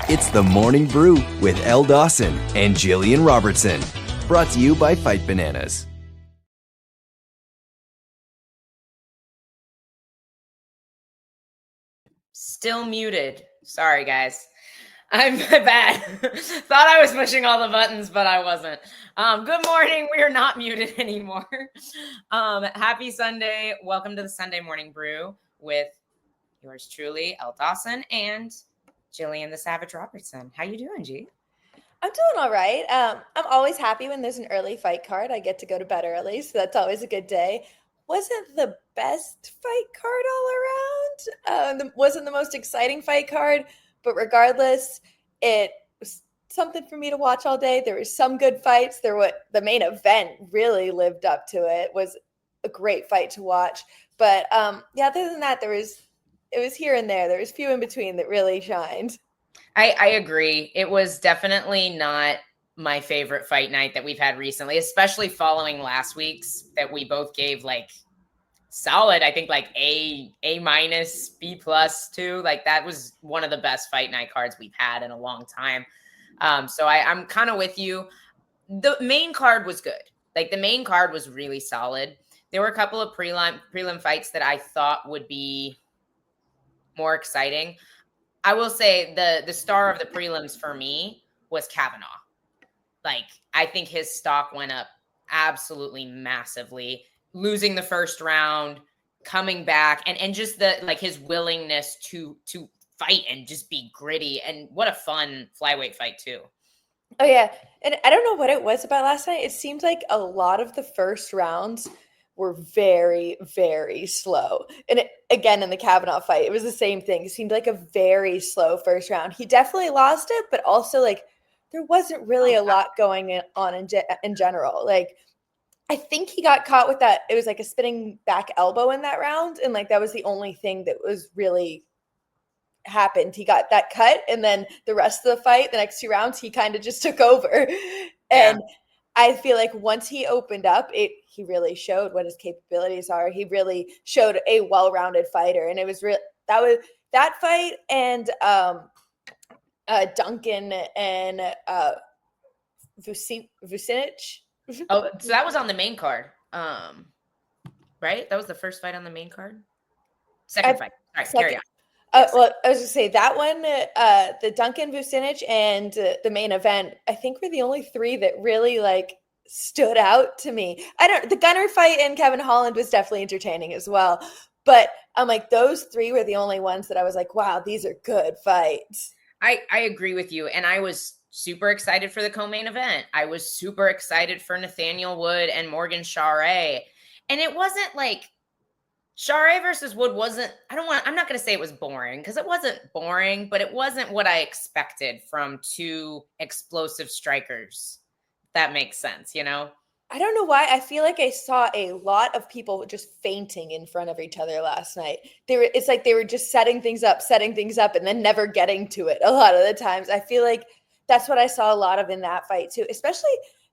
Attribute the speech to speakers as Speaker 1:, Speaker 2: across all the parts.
Speaker 1: It's the Morning Brew with Elle Dawson and Gillian Robertson. Brought to you by Fight Bananas.
Speaker 2: Still muted. Sorry, guys. I'm bad. Thought I was pushing all the buttons, but I wasn't. Good morning. We are not muted anymore. Happy Sunday. Welcome to the Sunday Morning Brew with yours truly, Elle Dawson and Gillian the Savage Robertson. How you doing, G?
Speaker 3: I'm doing all right. I'm always happy when there's an early fight card. I get to go to bed early, so that's always a good day. Wasn't the best fight card all around. Wasn't the most exciting fight card, but regardless, it was something for me to watch all day. There were some good fights. The main event really lived up to it. Was a great fight to watch. But other than that, it was here and there. There was few in between that really shined.
Speaker 2: I agree. It was definitely not my favorite fight night that we've had recently, especially following last week's that we both gave like solid, I think like A minus, B plus too. Like that was one of the best fight night cards we've had in a long time. So I'm kind of with you. The main card was good. Like the main card was really solid. There were a couple of prelim fights that I thought would be more exciting. I will say the star of the prelims for me was Kavanaugh. Like, I think his stock went up absolutely massively, losing the first round, coming back, and just his willingness to fight and just be gritty. And what a fun flyweight fight too.
Speaker 3: Oh yeah. And I don't know what it was about last night. It seemed like a lot of the first rounds were very, very slow. And again, in the Kavanaugh fight, it was the same thing. It seemed like a very slow first round. He definitely lost it, but also like there wasn't really a lot going on in general. Like I think he got caught with that. It was like a spinning back elbow in that round. And like that was the only thing that was really happened. He got that cut. And then the rest of the fight, the next 2 rounds, he kind of just took over. And I feel like once he opened up, he really showed what his capabilities are. He really showed a well-rounded fighter, and it was real. That fight and Duncan and Vucinic.
Speaker 2: Oh, so that was on the main card, right? That was the first fight on the main card. Second fight. All right, carry on.
Speaker 3: Well, I was going to say that one, the Duncan Vucinic and the main event, I think were the only 3 that really like stood out to me. The Gunner fight and Kevin Holland was definitely entertaining as well. But I'm like, those 3 were the only ones that I was like, wow, these are good fights.
Speaker 2: I agree with you. And I was super excited for the co-main event. I was super excited for Nathaniel Wood and Morgan Charest. And it wasn't like, Charest versus Wood wasn't, I'm not going to say it was boring because it wasn't boring, but it wasn't what I expected from 2 explosive strikers. That makes sense, you know?
Speaker 3: I don't know why. I feel like I saw a lot of people just fainting in front of each other last night. It's like they were just setting things up, and then never getting to it a lot of the times. I feel like that's what I saw a lot of in that fight too, especially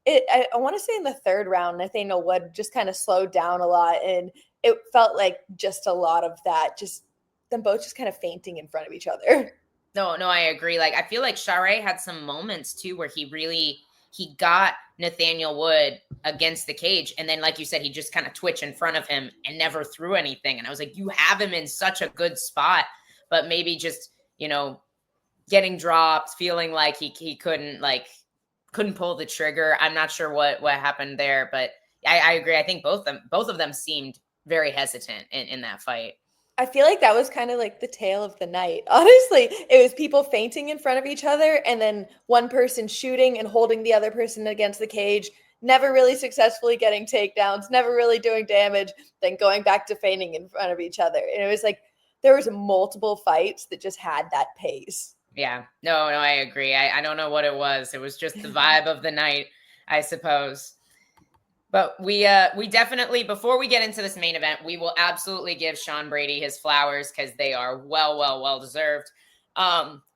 Speaker 3: I want to say in the 3rd round, Nathaniel Wood just kind of slowed down a lot, and it felt like just a lot of that, just them both just kind of fainting in front of each other.
Speaker 2: No, I agree. Like, I feel like Charest had some moments too where he got Nathaniel Wood against the cage. And then, like you said, he just kind of twitched in front of him and never threw anything. And I was like, you have him in such a good spot, but maybe just, getting dropped, feeling like he couldn't pull the trigger. I'm not sure what happened there, but I agree. I think both of them seemed very hesitant in that fight.
Speaker 3: I feel like that was kind of like the tale of the night. Honestly, it was people fainting in front of each other and then one person shooting and holding the other person against the cage, never really successfully getting takedowns, never really doing damage, then going back to fainting in front of each other. And it was like there was multiple fights that just had that pace.
Speaker 2: Yeah, no, I agree. I don't know what it was. It was just the vibe of the night, I suppose. But we definitely, before we get into this main event, we will absolutely give Sean Brady his flowers because they are well deserved.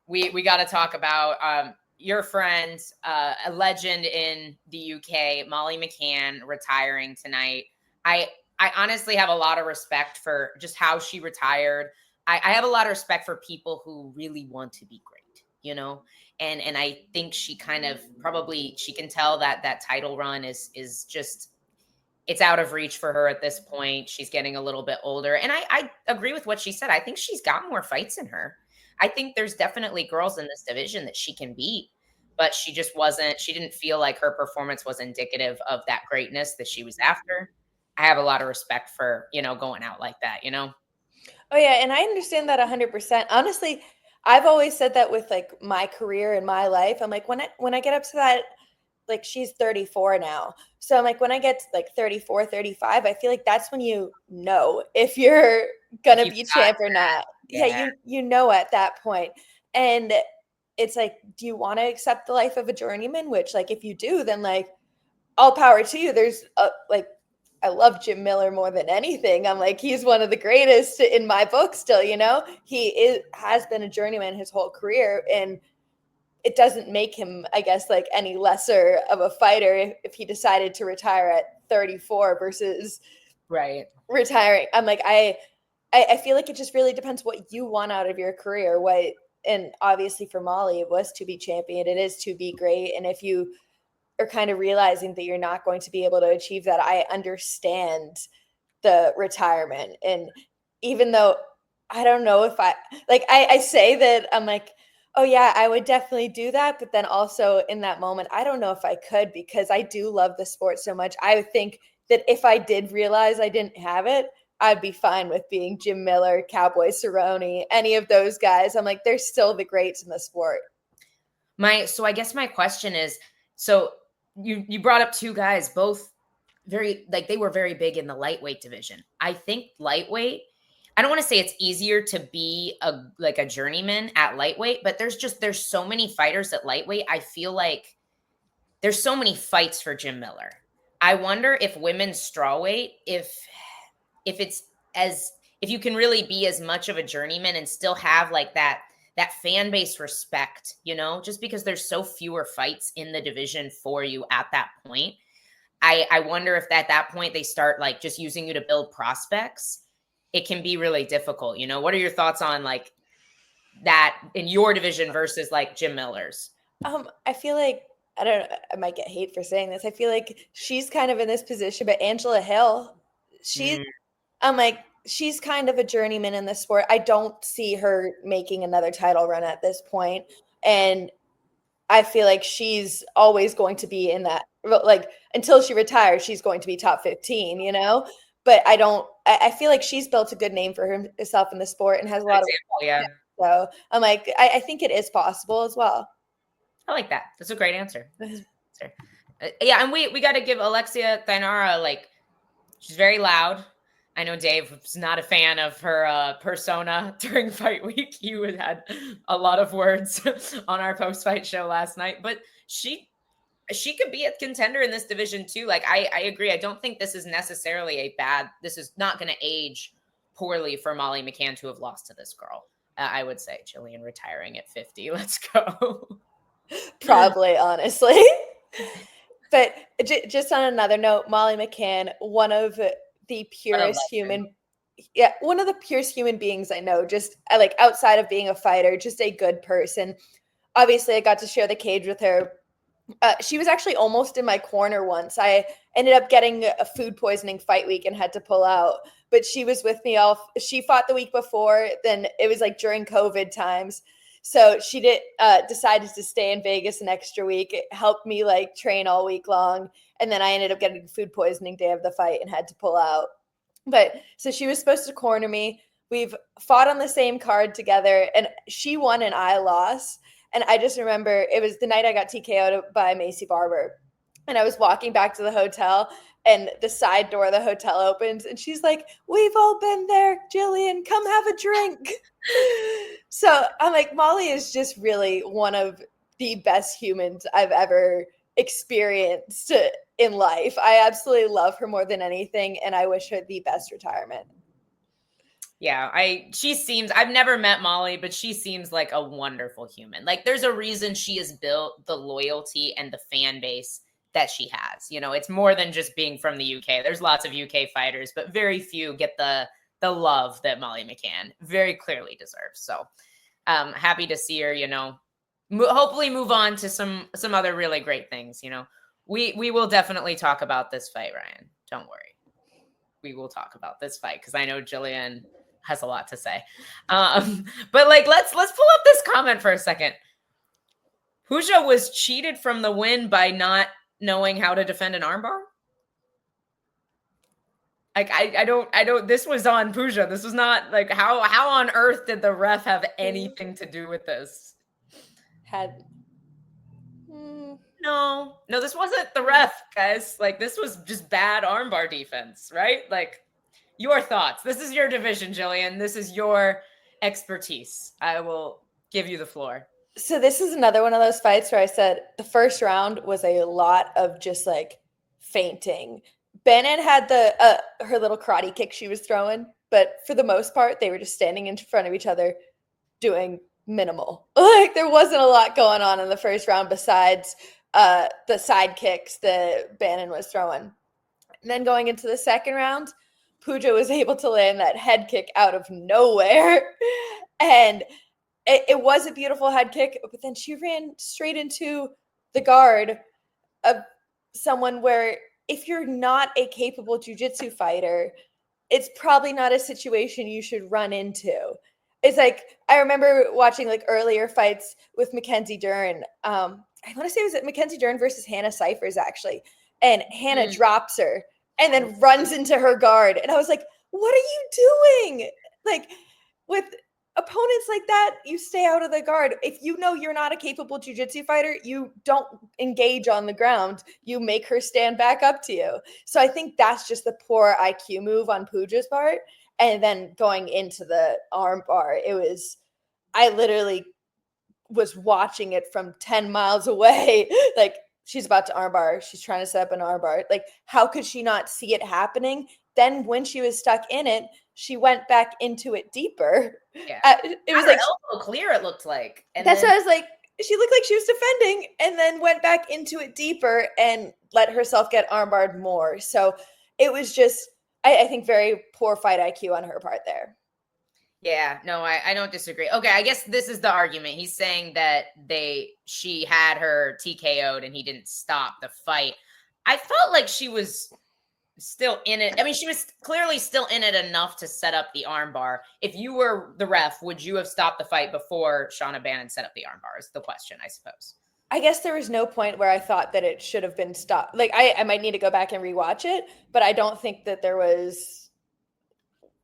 Speaker 2: We got to talk about your friend, a legend in the UK, Molly McCann, retiring tonight. I honestly have a lot of respect for just how she retired. I have a lot of respect for people who really want to be great. you know? And I think she kind of probably, she can tell that that title run is just, it's out of reach for her at this point. She's getting a little bit older. And I agree with what she said. I think she's got more fights in her. I think there's definitely girls in this division that she can beat, but she just wasn't, she didn't feel like her performance was indicative of that greatness that she was after. I have a lot of respect for, going out like that,
Speaker 3: Oh yeah, and I understand that 100%. Honestly, I've always said that with like my career and my life. I'm like when I get up to that, like she's 34 now. So I'm like when I get to like 34, 35, I feel like that's when you know if you're gonna
Speaker 2: You've
Speaker 3: be
Speaker 2: got
Speaker 3: champ or not. Yeah,
Speaker 2: Yeah.
Speaker 3: you know at that point. And it's like, do you want to accept the life of a journeyman? Which like if you do, then like all power to you. There's like I love Jim Miller more than anything. I'm like, he's one of the greatest in my book still, has been a journeyman his whole career. And it doesn't make him, I guess, like any lesser of a fighter if he decided to retire at 34 versus
Speaker 2: Right.
Speaker 3: retiring. I'm like, I feel like it just really depends what you want out of your career. And obviously for Molly, it was to be champion. It is to be great. And if you are kind of realizing that you're not going to be able to achieve that, I understand the retirement. And even though I don't know if I say that I'm like, oh yeah, I would definitely do that. But then also in that moment, I don't know if I could, because I do love the sport so much. I would think that if I did realize I didn't have it, I'd be fine with being Jim Miller, Cowboy Cerrone, any of those guys. I'm like, they're still the greats in the sport.
Speaker 2: So I guess my question is, so you brought up two guys, both very, like, they were very big in the lightweight division. I think lightweight, I don't want to say it's easier to be a journeyman at lightweight, but there's so many fighters at lightweight. I feel like there's so many fights for Jim Miller. I wonder if women's strawweight, if it's if you can really be as much of a journeyman and still have like that fan base respect, just because there's so fewer fights in the division for you at that point. I wonder if at that point they start like just using you to build prospects. It can be really difficult. What are your thoughts on like that in your division versus like Jim Miller's?
Speaker 3: I feel like, I don't know, I might get hate for saying this. I feel like she's kind of in this position, but Angela Hill, I'm like, she's kind of a journeyman in the sport. I don't see her making another title run at this point. And I feel like she's always going to be in that, like until she retires, she's going to be top 15, but I feel like she's built a good name for herself in the sport and has a lot of,
Speaker 2: yeah.
Speaker 3: So I'm like, I think it is possible as well.
Speaker 2: I like that. That's a great answer. Yeah. And we got to give Alexia Thainara, like, she's very loud. I know Dave was not a fan of her persona during fight week. You had a lot of words on our post-fight show last night, but she could be a contender in this division too. Like, I agree. I don't think this is necessarily this is not going to age poorly for Molly McCann to have lost to this girl. I would say Gillian retiring at 50. Let's go.
Speaker 3: Probably, honestly. But just on another note, Molly McCann, one of the purest one of the purest human beings I know, just like outside of being a fighter, just a good person. Obviously, I got to share the cage with her. She was actually almost in my corner once. I ended up getting a food poisoning fight week and had to pull out, but she was with me she fought the week before, then it was like during COVID times. So she decided to stay in Vegas an extra week. It helped me like train all week long. And then I ended up getting food poisoning day of the fight and had to pull out. But so she was supposed to corner me. We've fought on the same card together and she won and I lost. And I just remember it was the night I got TKO'd by Macy Barber. And I was walking back to the hotel and the side door of the hotel opens and she's like, "We've all been there, Gillian, come have a drink." So I'm like, Molly is just really one of the best humans I've ever experienced in life. I absolutely love her more than anything. And I wish her the best retirement.
Speaker 2: Yeah, I've never met Molly, but she seems like a wonderful human. Like, there's a reason she has built the loyalty and the fan base that she has. It's more than just being from the UK. There's lots of UK fighters, but very few get the love that Molly McCann very clearly deserves. So happy to see her, hopefully move on to some other really great things. We will definitely talk about this fight, Ryan. Don't worry. We will talk about this fight because I know Gillian has a lot to say. But like, let's pull up this comment for a second. Pooja was cheated from the win by not knowing how to defend an armbar. Like, I don't, this was on Pooja. This was not like, how on earth did the ref have anything to do with this? No, this wasn't the ref, guys. Like, this was just bad armbar defense, right? Like, your thoughts. This is your division, Gillian. This is your expertise. I will give you the floor.
Speaker 3: So this is another one of those fights where I said the first round was a lot of just like fainting. Bannon had her little karate kick she was throwing, but for the most part, they were just standing in front of each other doing minimal. Like, there wasn't a lot going on in the first round besides the side kicks that Bannon was throwing. And then going into the second round, Pooja was able to land that head kick out of nowhere. And it was a beautiful head kick, but then she ran straight into the guard of someone where if you're not a capable jiu-jitsu fighter, it's probably not a situation you should run into. It's like, I remember watching like earlier fights with Mackenzie Dern. I want to say it was Mackenzie Dern versus Hannah Cyphers, actually. And Hannah drops her and then runs into her guard. And I was like, what are you doing? Like, with opponents like that, you stay out of the guard. If you know you're not a capable jiu-jitsu fighter, you don't engage on the ground. You make her stand back up to you. So I think that's just the poor IQ move on Pooja's part. And then going into the arm bar, I literally was watching it from 10 miles away. Like, she's about to armbar. She's trying to set up an armbar. Like, how could she not see it happening? Then when she was stuck in it, she went back into it deeper.
Speaker 2: Yeah.
Speaker 3: It was like
Speaker 2: elbow clear, it looked like.
Speaker 3: And that's what I was like, she looked like she was defending and then went back into it deeper and let herself get armbarred more. So it was just, I think, very poor fight IQ on her part there.
Speaker 2: Yeah, no, I don't disagree. Okay, I guess this is the argument. He's saying that she had her TKO'd and he didn't stop the fight. I felt like she was still in it. I mean, she was clearly still in it enough to set up the armbar. If you were the ref, would you have stopped the fight before Shauna Bannon set up the armbar is the question, I suppose.
Speaker 3: I guess there was no point where I thought that it should have been stopped. Like, I might need to go back and rewatch it, but I don't think that there was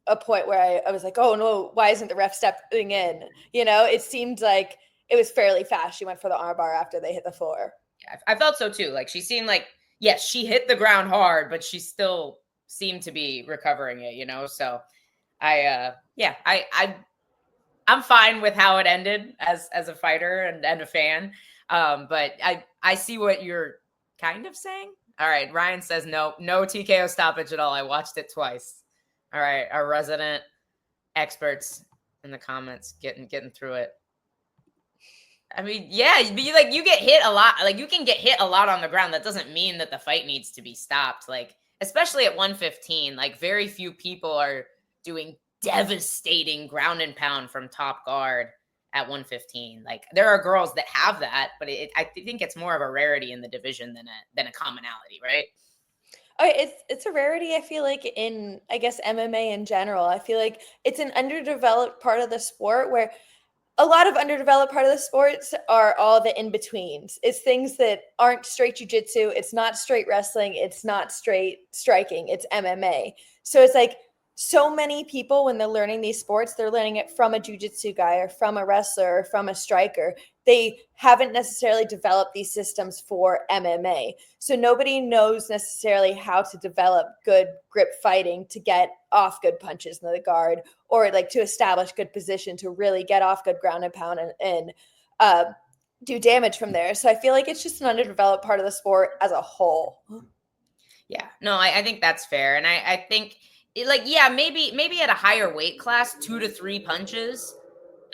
Speaker 3: a point where I was like, oh no, why isn't the ref stepping in? It seemed like it was fairly fast. She went for the armbar after they hit the floor.
Speaker 2: Yeah, I felt so too. Like, she seemed like, yes, she hit the ground hard, but she still seemed to be recovering it, So I'm fine with how it ended as a fighter and a fan. But I see what you're kind of saying. All right. Ryan says, no TKO stoppage at all. I watched it twice. All right. Our resident experts in the comments getting through it. I mean, yeah, you get hit a lot. Like, you can get hit a lot on the ground. That doesn't mean that the fight needs to be stopped. Like, especially at 115, like, very few people are doing devastating ground and pound from top guard at 115. Like, there are girls that have that, but I think it's more of a rarity in the division than a commonality, right?
Speaker 3: It's a rarity, I feel like, in, I guess, MMA in general. I feel like it's an underdeveloped part of the sport where a lot of underdeveloped part of the sports are all the in-betweens. It's things that aren't straight jiu-jitsu. It's not straight wrestling. It's not straight striking. It's MMA. So it's like, so many people, when they're learning these sports, they're learning it from a jiu-jitsu guy or from a wrestler or from a striker. They haven't necessarily developed these systems for MMA. So nobody knows necessarily how to develop good grip fighting to get off good punches in the guard, or like to establish good position to really get off good ground and pound and do damage from there. So I feel like it's just an underdeveloped part of the sport as a whole.
Speaker 2: Yeah, no, I think that's fair. And I think, like, yeah, maybe at a higher weight class, 2 to 3 punches.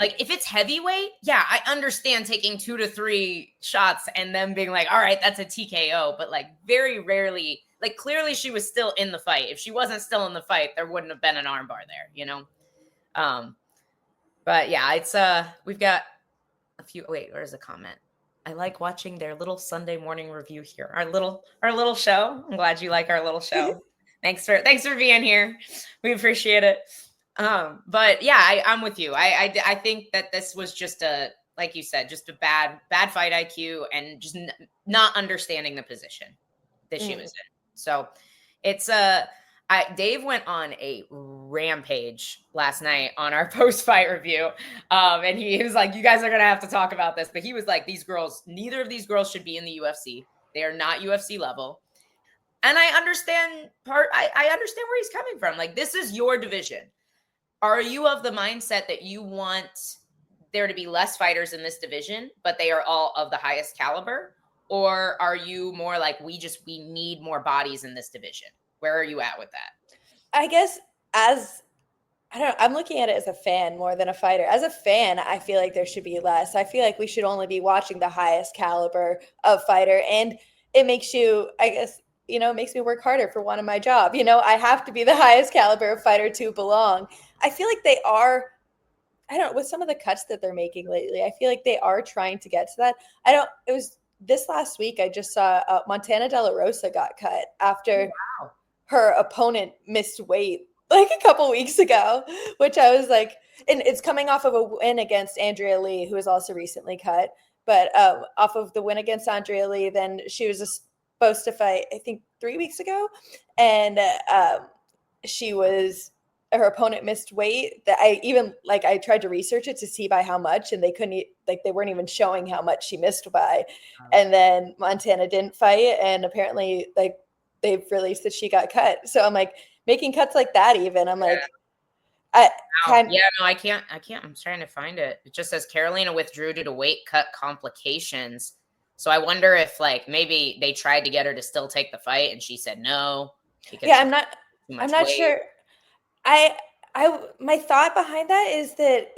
Speaker 2: Like, if it's heavyweight, yeah, I understand taking 2 to 3 shots and then being like, all right, that's a TKO. But, like, very rarely, like, clearly she was still in the fight. If she wasn't still in the fight, there wouldn't have been an armbar there, But yeah, it's we've got a few. Wait, where's the comment? I like watching their little Sunday morning review here. Our little show. I'm glad you like our little show. Thanks for being here. We appreciate it. But yeah, I'm with you. I think that this was just like you said, just a bad fight IQ and just not understanding the position that she was in. So it's Dave went on a rampage last night on our post-fight review. And he was like, you guys are going to have to talk about this. But he was like, neither of these girls should be in the UFC. They are not UFC level. And I understand I understand where he's coming from. Like, this is your division. Are you of the mindset that you want there to be less fighters in this division, but they are all of the highest caliber? Or are you more like, we need more bodies in this division? Where are you at with that?
Speaker 3: I guess I'm looking at it as a fan more than a fighter. As a fan, I feel like there should be less. I feel like we should only be watching the highest caliber of fighter. And it makes you, I guess, it makes me work harder for one of my job. I have to be the highest caliber of fighter to belong. I feel like they are, I don't know, with some of the cuts that they're making lately, I feel like they are trying to get to that. It was this last week, I just saw Montana De La Rosa got cut after her opponent missed weight like a couple weeks ago, which I was like, and it's coming off of a win against Andrea Lee, who was also recently cut. But off of the win against Andrea Lee, then she was supposed to fight, I think 3 weeks ago. And her opponent missed weight. That I tried to research it to see by how much, and they weren't even showing how much she missed by. And then Montana didn't fight, and apparently they've released that she got cut. So I'm like, making cuts like that even. I'm like,
Speaker 2: I can't. I'm trying to find it. It just says Carolina withdrew due to weight cut complications. So I wonder if maybe they tried to get her to still take the fight and she said no.
Speaker 3: I'm not sure. My thought behind that is that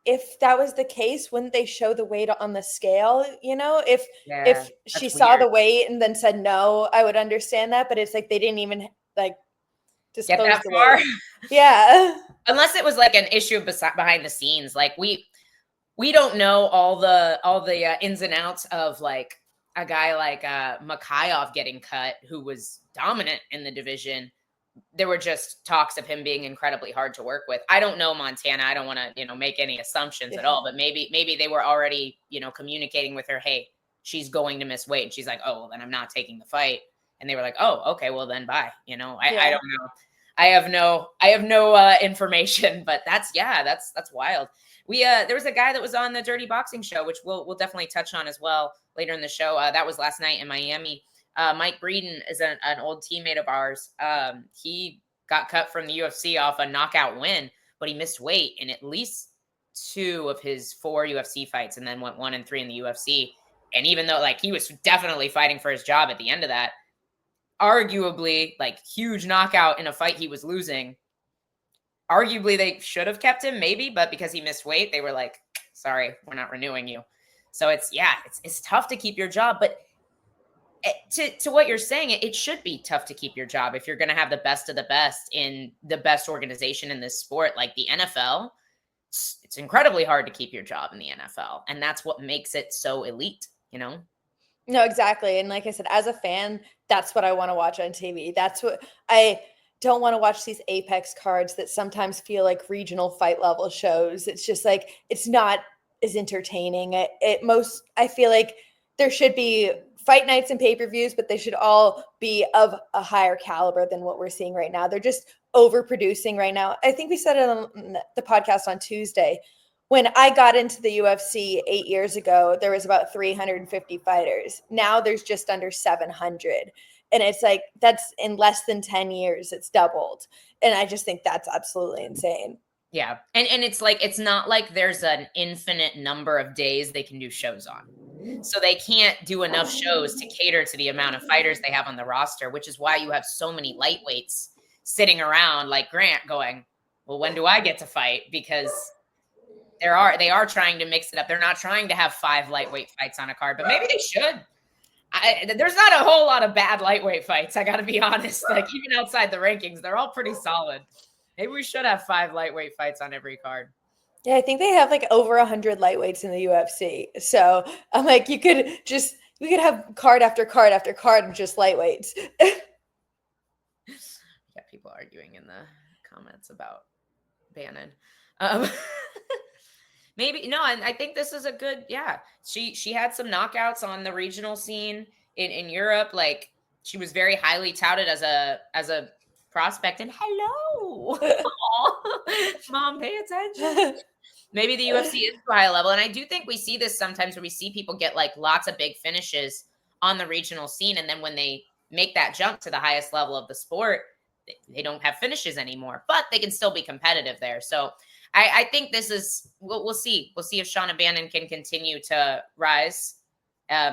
Speaker 3: if that was the case, wouldn't they show the weight on the scale? If she saw the weight and then said no, I would understand that. But it's like they didn't even disclose
Speaker 2: get that
Speaker 3: the
Speaker 2: far.
Speaker 3: weight. Yeah,
Speaker 2: unless it was like an issue behind the scenes. Like we don't know all the ins and outs of like a guy like Mikhailov getting cut, who was dominant in the division. There were just talks of him being incredibly hard to work with. I don't know Montana. I don't want to, make any assumptions at all, but maybe they were already, communicating with her, hey, she's going to miss weight. And she's like, oh, well, then I'm not taking the fight. And they were like, oh, okay, well then bye. I don't know. I have no information, but that's wild. There was a guy that was on the Dirty Boxing Show, which we'll definitely touch on as well later in the show. That was last night in Miami. Mike Breeden is an old teammate of ours. He got cut from the UFC off a knockout win, but he missed weight in at least 2 of his 4 UFC fights and then went 1-3 in the UFC. And even though he was definitely fighting for his job at the end of that, arguably huge knockout in a fight he was losing, arguably they should have kept him maybe, but because he missed weight, they were like, sorry, we're not renewing you. So it's tough to keep your job, but to what you're saying, it should be tough to keep your job if you're going to have the best of the best in the best organization in this sport, like the NFL. It's incredibly hard to keep your job in the NFL, and that's what makes it so elite, No,
Speaker 3: exactly. And like I said, as a fan, that's what I want to watch on TV. That's what I don't want to watch, these Apex cards that sometimes feel like regional fight level shows. It's just it's not as entertaining. I feel like there should be fight nights and pay-per-views, but they should all be of a higher caliber than what we're seeing right now. They're just overproducing right now. I think we said it on the podcast on Tuesday. When I got into the UFC 8 years ago, there was about 350 fighters. Now there's just under 700. And it's that's in less than 10 years, it's doubled. And I just think that's absolutely insane.
Speaker 2: Yeah. And it's not like there's an infinite number of days they can do shows on. So they can't do enough shows to cater to the amount of fighters they have on the roster, which is why you have so many lightweights sitting around like Grant going, well, when do I get to fight? Because they are trying to mix it up. They're not trying to have 5 lightweight fights on a card, but maybe they should. There's not a whole lot of bad lightweight fights. I got to be honest. Even outside the rankings, they're all pretty solid. Maybe we should have 5 lightweight fights on every card.
Speaker 3: Yeah, I think they have like over 100 lightweights in the UFC. So I'm like, we could have card after card after card of just lightweights.
Speaker 2: Yeah, people arguing in the comments about Bannon. Um, maybe no, and I think this is a good. Yeah, she had some knockouts on the regional scene in Europe. Like she was very highly touted as a prospect. And hello, aw, mom, pay attention. Maybe the UFC is too high level, and I do think we see this sometimes where we see people get like lots of big finishes on the regional scene, and then when they make that jump to the highest level of the sport, they don't have finishes anymore, but they can still be competitive there. So I think this is we'll see. We'll see if Shauna Bannon can continue to rise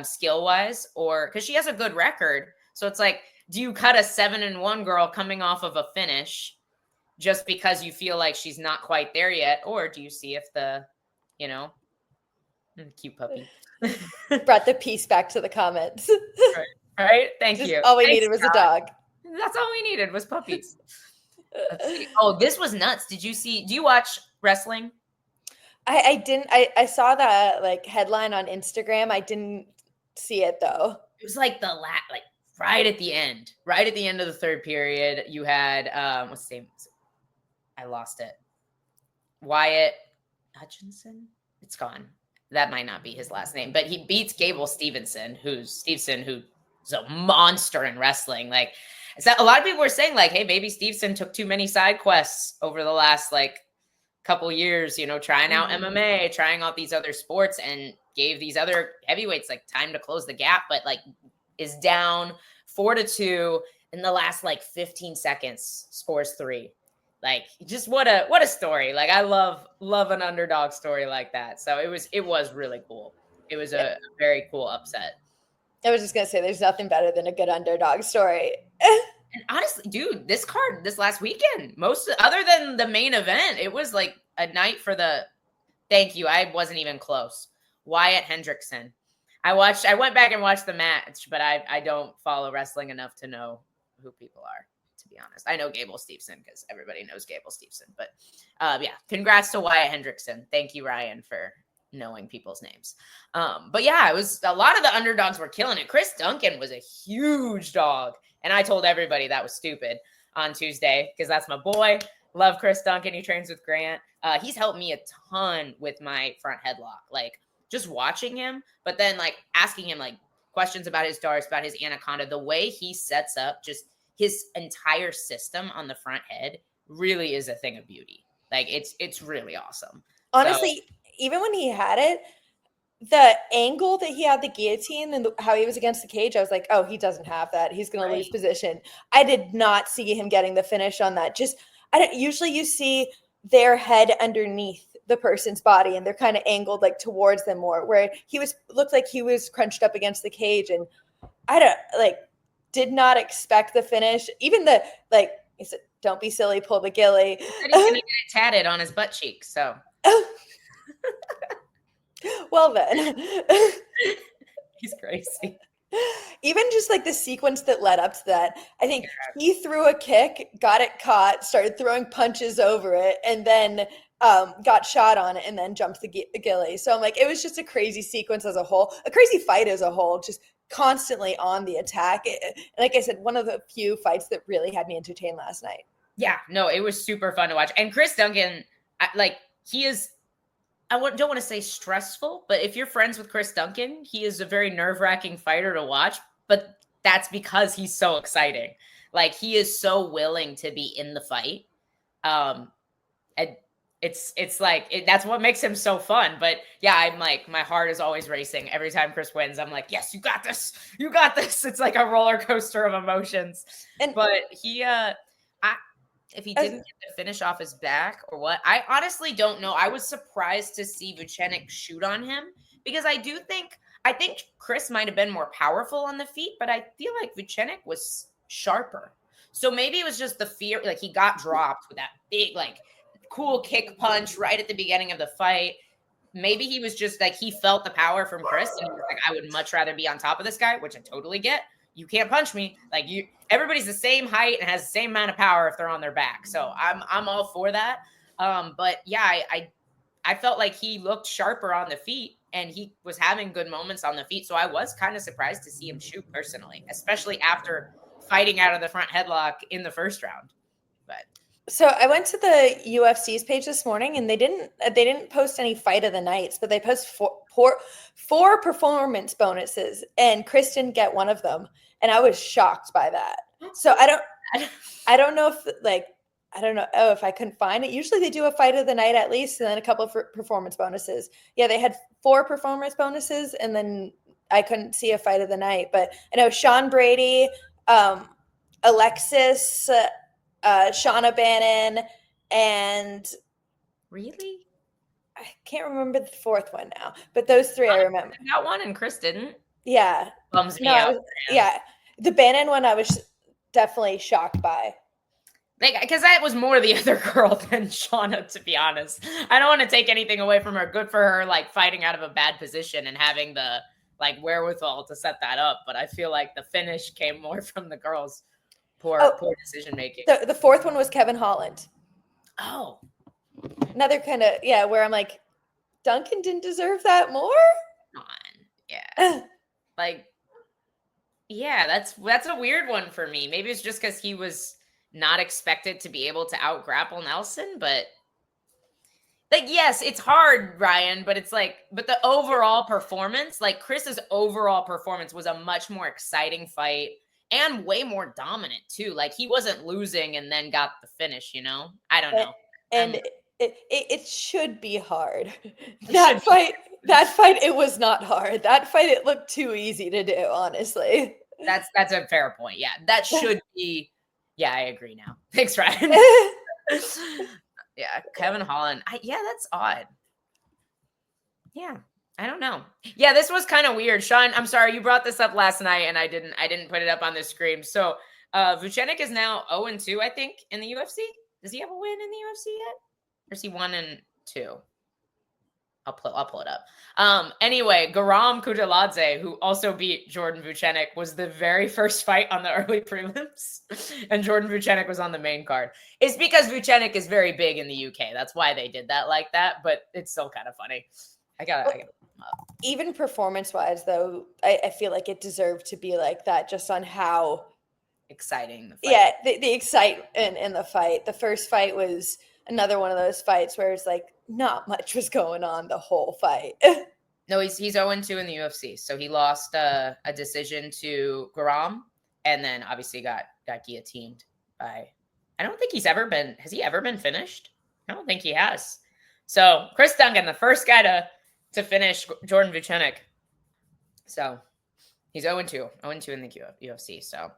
Speaker 2: skill wise, or because she has a good record. So it's like, do you cut a 7-1 girl coming off of a finish just because you feel like she's not quite there yet, or do you see if the, cute puppy
Speaker 3: Brought the peace back to the comments.
Speaker 2: right? Thank you.
Speaker 3: All we needed was a dog.
Speaker 2: That's all we needed was puppies. Oh, this was nuts. Do you watch wrestling?
Speaker 3: I didn't. I saw that like headline on Instagram. I didn't see it though.
Speaker 2: It was like right at the end of the third period. You had what's his name? I lost it. Wyatt Hutchinson. It's gone. That might not be his last name, but he beats Gable Stevenson, who's a monster in wrestling. Like, so a lot of people were saying like, hey, maybe Stevenson took too many side quests over the last like couple years, trying out MMA, trying out these other sports, and gave these other heavyweights like time to close the gap, but like is down 4-2 in the last like 15 seconds, scores 3. Like, just what a story. Like, I love an underdog story like that. So it was really cool. It was a very cool upset.
Speaker 3: I was just gonna say, there's nothing better than a good underdog story.
Speaker 2: And honestly, dude, this last weekend, other than the main event, it was like a night for the. Thank you. I wasn't even close. Wyatt Hendrickson. I went back and watched the match, but I don't follow wrestling enough to know who people are. To be honest, I know Gable Stevenson because everybody knows Gable Stevenson. But yeah, congrats to Wyatt Hendrickson. Thank you, Ryan, for knowing people's names. But yeah, it was a lot of the underdogs were killing it. Chris Duncan was a huge dog, and I told everybody that was stupid on Tuesday because that's my boy. Love Chris Duncan. He trains with Grant. He's helped me a ton with my front headlock, like just watching him, but then like asking him like questions about his darts, about his anaconda, the way he sets up just his entire system on the front head really is a thing of beauty. Like it's really awesome.
Speaker 3: Honestly, even when he had it, the angle that he had the guillotine and how he was against the cage, I was like, oh, he doesn't have that. He's going to lose position. I did not see him getting the finish on that. Usually you see their head underneath the person's body and they're kind of angled like towards them more, where looked like he was crunched up against the cage. And did not expect the finish. Even he said, don't be silly, pull the gilly.
Speaker 2: He's going to get it tatted on his butt cheek. So.
Speaker 3: Well then.
Speaker 2: He's crazy.
Speaker 3: Even just like the sequence that led up to that, I think he threw a kick, got it caught, started throwing punches over it, and then got shot on it and then jumped the gilly. So I'm like, it was just a crazy sequence as a whole, a crazy fight as a whole, just constantly on the attack. And like I said, one of the few fights that really had me entertained last night.
Speaker 2: Yeah, no, it was super fun to watch. And Chris Duncan, he is, don't want to say stressful, but if you're friends with Chris Duncan, he is a very nerve-wracking fighter to watch, but that's because he's so exciting. Like, he is so willing to be in the fight. And it's like, that's what makes him so fun. But yeah, I'm like, my heart is always racing every time Chris wins. I'm like, yes, you got this. You got this. It's like a roller coaster of emotions. But he, if he didn't get the finish off his back or what, I honestly don't know. I was surprised to see Vucenic shoot on him because I think Chris might have been more powerful on the feet, but I feel like Vucenic was sharper. So maybe it was just the fear, like he got dropped with that big, like cool kick punch right at the beginning of the fight. Maybe he was just like, he felt the power from Chris and he was like, I would much rather be on top of this guy, which I totally get. You can't punch me. Like everybody's the same height and has the same amount of power if they're on their back. So I'm all for that. But yeah, I I felt like he looked sharper on the feet and he was having good moments on the feet. So I was kind of surprised to see him shoot personally, especially after fighting out of the front headlock in the first round. But
Speaker 3: so I went to the UFC's page this morning, and they didn't post any fight of the nights, but they post four performance bonuses, and Chris didn't get one of them, and I was shocked by that. So I don't know if I don't know if I couldn't find it. Usually they do a fight of the night at least, and then a couple of performance bonuses. Yeah, they had 4 performance bonuses, and then I couldn't see a fight of the night. But I know Sean Brady, Alexis. Shauna Bannon, and
Speaker 2: really,
Speaker 3: I can't remember the 4th one now, but those 3 I remember.
Speaker 2: That one and Chris didn't.
Speaker 3: Yeah,
Speaker 2: bums me out.
Speaker 3: Yeah, the Bannon one I was definitely shocked by.
Speaker 2: Like, because that was more the other girl than Shauna, to be honest. I don't want to take anything away from her. Good for her, like fighting out of a bad position and having the like wherewithal to set that up. But I feel like the finish came more from the girls. Poor decision making.
Speaker 3: The 4th one was Kevin Holland.
Speaker 2: Oh,
Speaker 3: another kind of where I'm like, Duncan didn't deserve that more.
Speaker 2: Come on, yeah, like, yeah, that's a weird one for me. Maybe it's just because he was not expected to be able to out grapple Nelson, but like, yes, it's hard, Ryan, but it's like, but the overall performance, like Chris's overall performance was a much more exciting fight. And way more dominant too. Like he wasn't losing and then got the finish, you know? I don't know.
Speaker 3: And it should be hard. That fight, it was not hard. That fight, it looked too easy to do, honestly.
Speaker 2: That's a fair point. Yeah. That should be. Yeah, I agree now. Thanks, Ryan. Yeah, Kevin Holland. That's odd. Yeah. I don't know. Yeah, this was kind of weird. Sean, I'm sorry, you brought this up last night and I didn't put it up on the screen. So Vucenic is now 0-2, I think, in the UFC. Does he have a win in the UFC yet? Or is he 1-2? I'll pull it up. Anyway, Garam Kudailadze, who also beat Jordan Vucenic, was the very first fight on the early prelims. And Jordan Vucenic was on the main card. It's because Vucenic is very big in the UK. That's why they did that like that, but it's still kind of funny. I got
Speaker 3: even performance-wise, though, I feel like it deserved to be like that just on how
Speaker 2: exciting the fight.
Speaker 3: Yeah, the excitement in the fight. The first fight was another one of those fights where it's like not much was going on the whole fight.
Speaker 2: No, he's 0-2 in the UFC. So he lost a decision to Garam and then obviously got guillotined by I don't think has he ever been finished? I don't think he has. So Chris Duncan, the first guy to finish Jordan Vucenic. So he's 0-2 in the UFC. So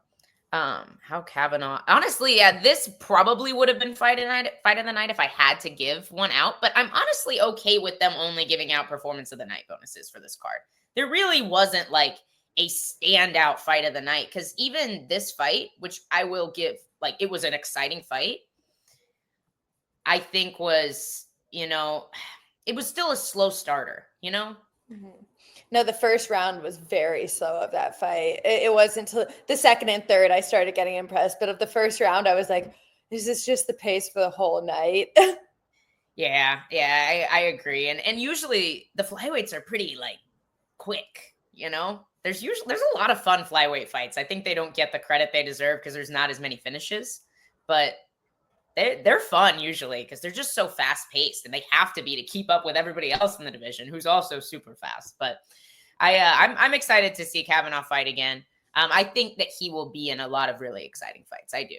Speaker 2: how Kavanaugh, honestly, yeah, this probably would have been fight of the night if I had to give one out, but I'm honestly okay with them only giving out performance of the night bonuses for this card. There really wasn't like a standout fight of the night, because even this fight, which I will give, like, it was an exciting fight, I think was, it was still a slow starter,
Speaker 3: Mm-hmm. No, the first round was very slow of that fight. It wasn't until the second and third I started getting impressed. But of the first round, I was like, is this just the pace for the whole night?
Speaker 2: Yeah, I agree. And usually the flyweights are pretty like quick, There's a lot of fun flyweight fights. I think they don't get the credit they deserve because there's not as many finishes, but they're fun usually because they're just so fast paced and they have to be to keep up with everybody else in the division who's also super fast. But I'm excited to see Kavanaugh fight again. I think that he will be in a lot of really exciting fights. I do.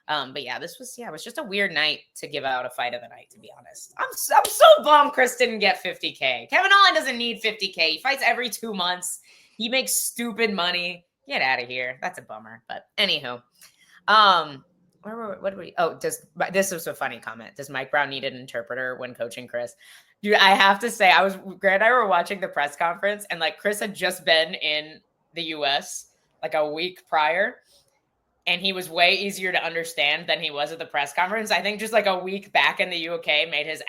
Speaker 2: But yeah, it was just a weird night to give out a fight of the night, to be honest. I'm so bummed Chris didn't get 50K. Kevin Holland doesn't need 50K. He fights every 2 months. He makes stupid money. Get out of here. That's a bummer. But anywho, this was a funny comment. Does Mike Brown need an interpreter when coaching Chris? Dude, I have to say, Grant and I were watching the press conference and like Chris had just been in the US like a week prior. And he was way easier to understand than he was at the press conference. I think just like a week back in the UK made his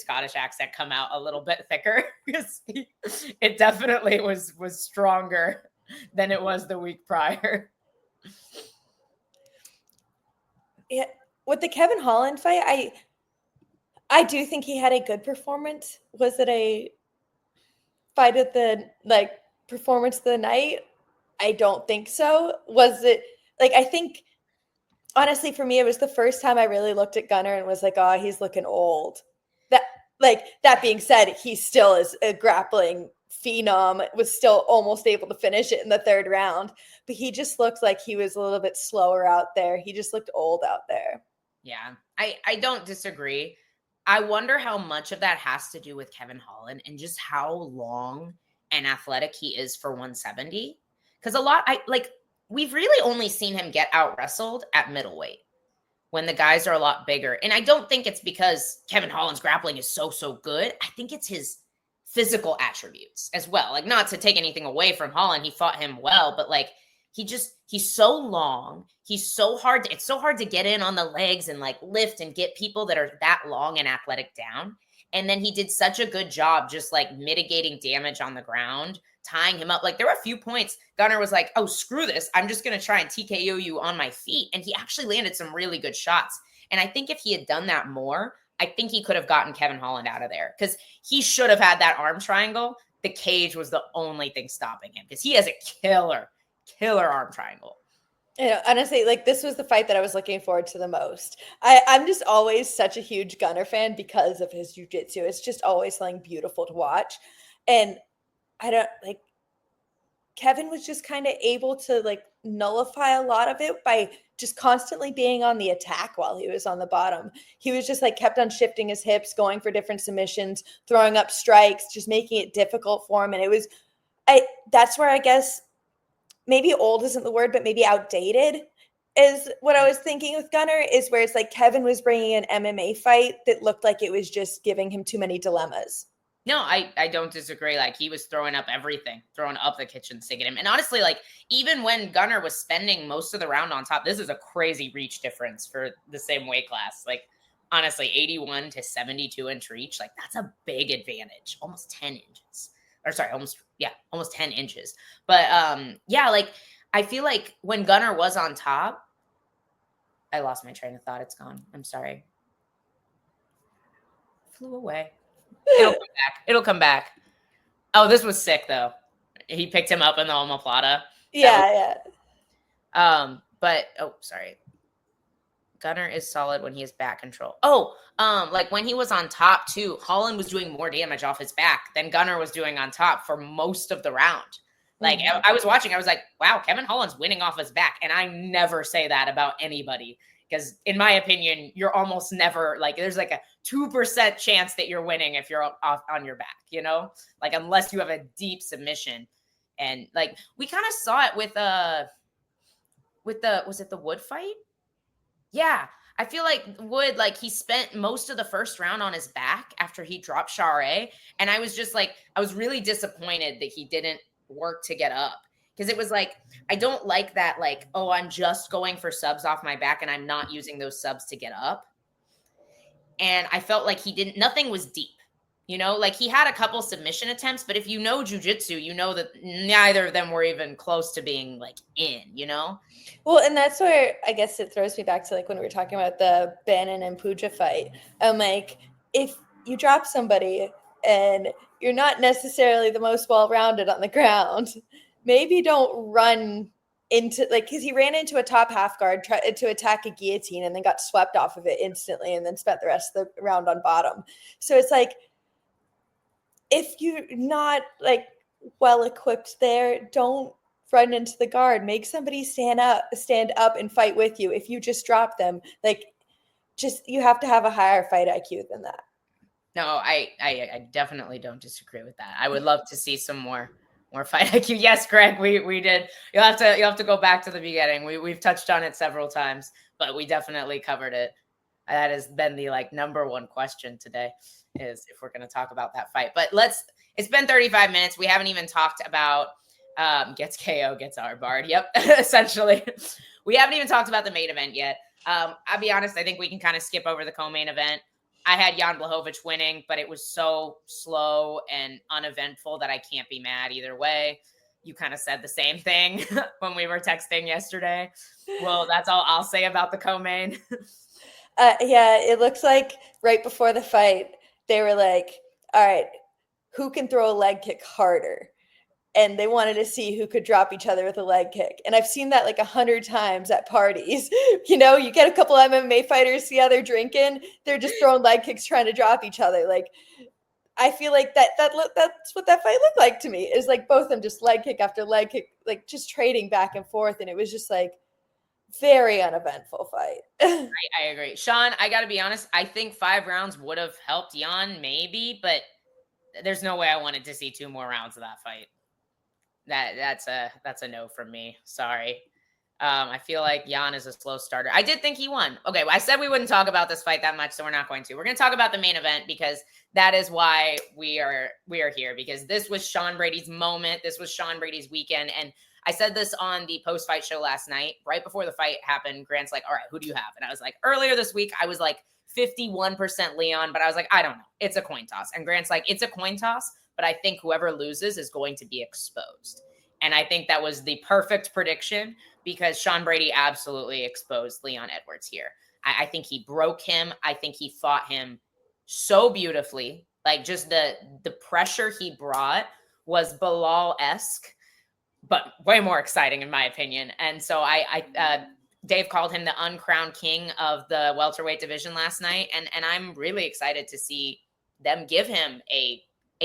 Speaker 2: Scottish accent come out a little bit thicker. It definitely was stronger than it was the week prior.
Speaker 3: Yeah, with the Kevin Holland fight, I do think he had a good performance. Was it a fight of the performance of the night? I don't think so. Was it I think honestly for me it was the first time I really looked at Gunnar and was like, oh, he's looking old. That being said, he still is a grappling phenom, was still almost able to finish it in the third round, but he just looked like he was a little bit slower out there. He just looked old out there.
Speaker 2: Yeah, I don't disagree. I wonder how much of that has to do with Kevin Holland and just how long and athletic he is for 170. Because we've really only seen him get out wrestled at middleweight when the guys are a lot bigger. And I don't think it's because Kevin Holland's grappling is so good. I think it's his physical attributes as well. Like, not to take anything away from Holland, he fought him well, but he's so long. He's so hard. It's so hard to get in on the legs and lift and get people that are that long and athletic down. And then he did such a good job just mitigating damage on the ground, tying him up. There were a few points Gunnar was like, oh, screw this. I'm just going to try and TKO you on my feet. And he actually landed some really good shots. And I think if he had done that more, I think he could have gotten Kevin Holland out of there because he should have had that arm triangle. The cage was the only thing stopping him because he has a killer arm triangle.
Speaker 3: Honestly, this was the fight that I was looking forward to the most. I'm just always such a huge Gunnar fan because of his jiu-jitsu. It's just always something beautiful to watch. And Kevin was just kind of able to nullify a lot of it by just constantly being on the attack while he was on the bottom. He was just kept on shifting his hips, going for different submissions, throwing up strikes, just making it difficult for him. And that's where I guess maybe old isn't the word, but maybe outdated is what I was thinking with Gunnar, is where it's Kevin was bringing an MMA fight that looked like it was just giving him too many dilemmas.
Speaker 2: No, I don't disagree. He was throwing up everything, throwing up the kitchen sink at him. And honestly, even when Gunnar was spending most of the round on top, this is a crazy reach difference for the same weight class. Honestly, 81 to 72 inch reach, that's a big advantage. Almost 10 inches. Or sorry, almost 10 inches. But I feel like when Gunnar was on top, I lost my train of thought. It's gone. I'm sorry. Flew away. It'll come back. Oh, this was sick though. He picked him up in the omoplata.
Speaker 3: Yeah.
Speaker 2: But sorry. Gunnar is solid when he has back control. Oh, when he was on top too, Holland was doing more damage off his back than Gunnar was doing on top for most of the round. I was watching, I was like, wow, Kevin Holland's winning off his back. And I never say that about anybody. Because in my opinion, you're almost never there's a 2% chance that you're winning if you're off on your back, unless you have a deep submission. And we kind of saw it with was it the Wood fight? Yeah. I feel like Wood, he spent most of the first round on his back after he dropped Share. And I was just I was really disappointed that he didn't work to get up. Because it was I don't like that, oh, I'm just going for subs off my back and I'm not using those subs to get up. And I felt nothing was deep, he had a couple submission attempts, but if you know jiu-jitsu, you know that neither of them were even close to being in,
Speaker 3: Well, and that's where I guess it throws me back to when we were talking about the Bannon and Puja fight. I'm if you drop somebody and you're not necessarily the most well-rounded on the ground, maybe don't run into because he ran into a top half guard, tried to attack a guillotine and then got swept off of it instantly and then spent the rest of the round on bottom. So it's if you're not well equipped there, don't run into the guard. Make somebody stand up and fight with you. If you just drop them, you have to have a higher fight IQ than that.
Speaker 2: No, I definitely don't disagree with that. I would love to see some more fight IQ. Yes, Greg, we did. You'll have to go back to the beginning. We've touched on it several times, but we definitely covered it. That has been the number one question today, is if we're going to talk about that fight. But it's been 35 minutes. We haven't even talked about gets KO, gets R-barred. Yep, essentially. We haven't even talked about the main event yet. I'll be honest, I think we can kind of skip over the co-main event. I had Jan Blachowicz winning, but it was so slow and uneventful that I can't be mad either way. You kind of said the same thing when we were texting yesterday. Well, that's all I'll say about the co-main.
Speaker 3: Yeah, it looks like right before the fight, they were like, all right, who can throw a leg kick harder? And they wanted to see who could drop each other with a leg kick. And I've seen that like 100 times at parties. You know, you get a couple MMA fighters, see how they're drinking, they're just throwing leg kicks trying to drop each other. Like, I feel like that's what that fight looked like to me. Is like both of them just leg kick after leg kick, like just trading back and forth. And it was just like very uneventful fight.
Speaker 2: I agree. Sean, I got to be honest. I think 5 rounds would have helped Jan maybe, but there's no way I wanted to see 2 more rounds of that fight. That's a no from me. Sorry. I feel like Jan is a slow starter. I did think he won. Okay, well, I said we wouldn't talk about this fight that much, so we're not going to. We're going to talk about the main event because that is why we are here, because this was Sean Brady's moment. This was Sean Brady's weekend. And I said this on the post-fight show last night, right before the fight happened. Grant's like, all right, who do you have? And I was like, earlier this week, I was like 51% Leon, but I was like, I don't know. It's a coin toss. And Grant's like, it's a coin toss, but I think whoever loses is going to be exposed. And I think that was the perfect prediction because Sean Brady absolutely exposed Leon Edwards here. I think he broke him. I think he fought him so beautifully. Like just the pressure he brought was Bilal-esque, but way more exciting in my opinion. And so Dave called him the uncrowned king of the welterweight division last night. And I'm really excited to see them give him a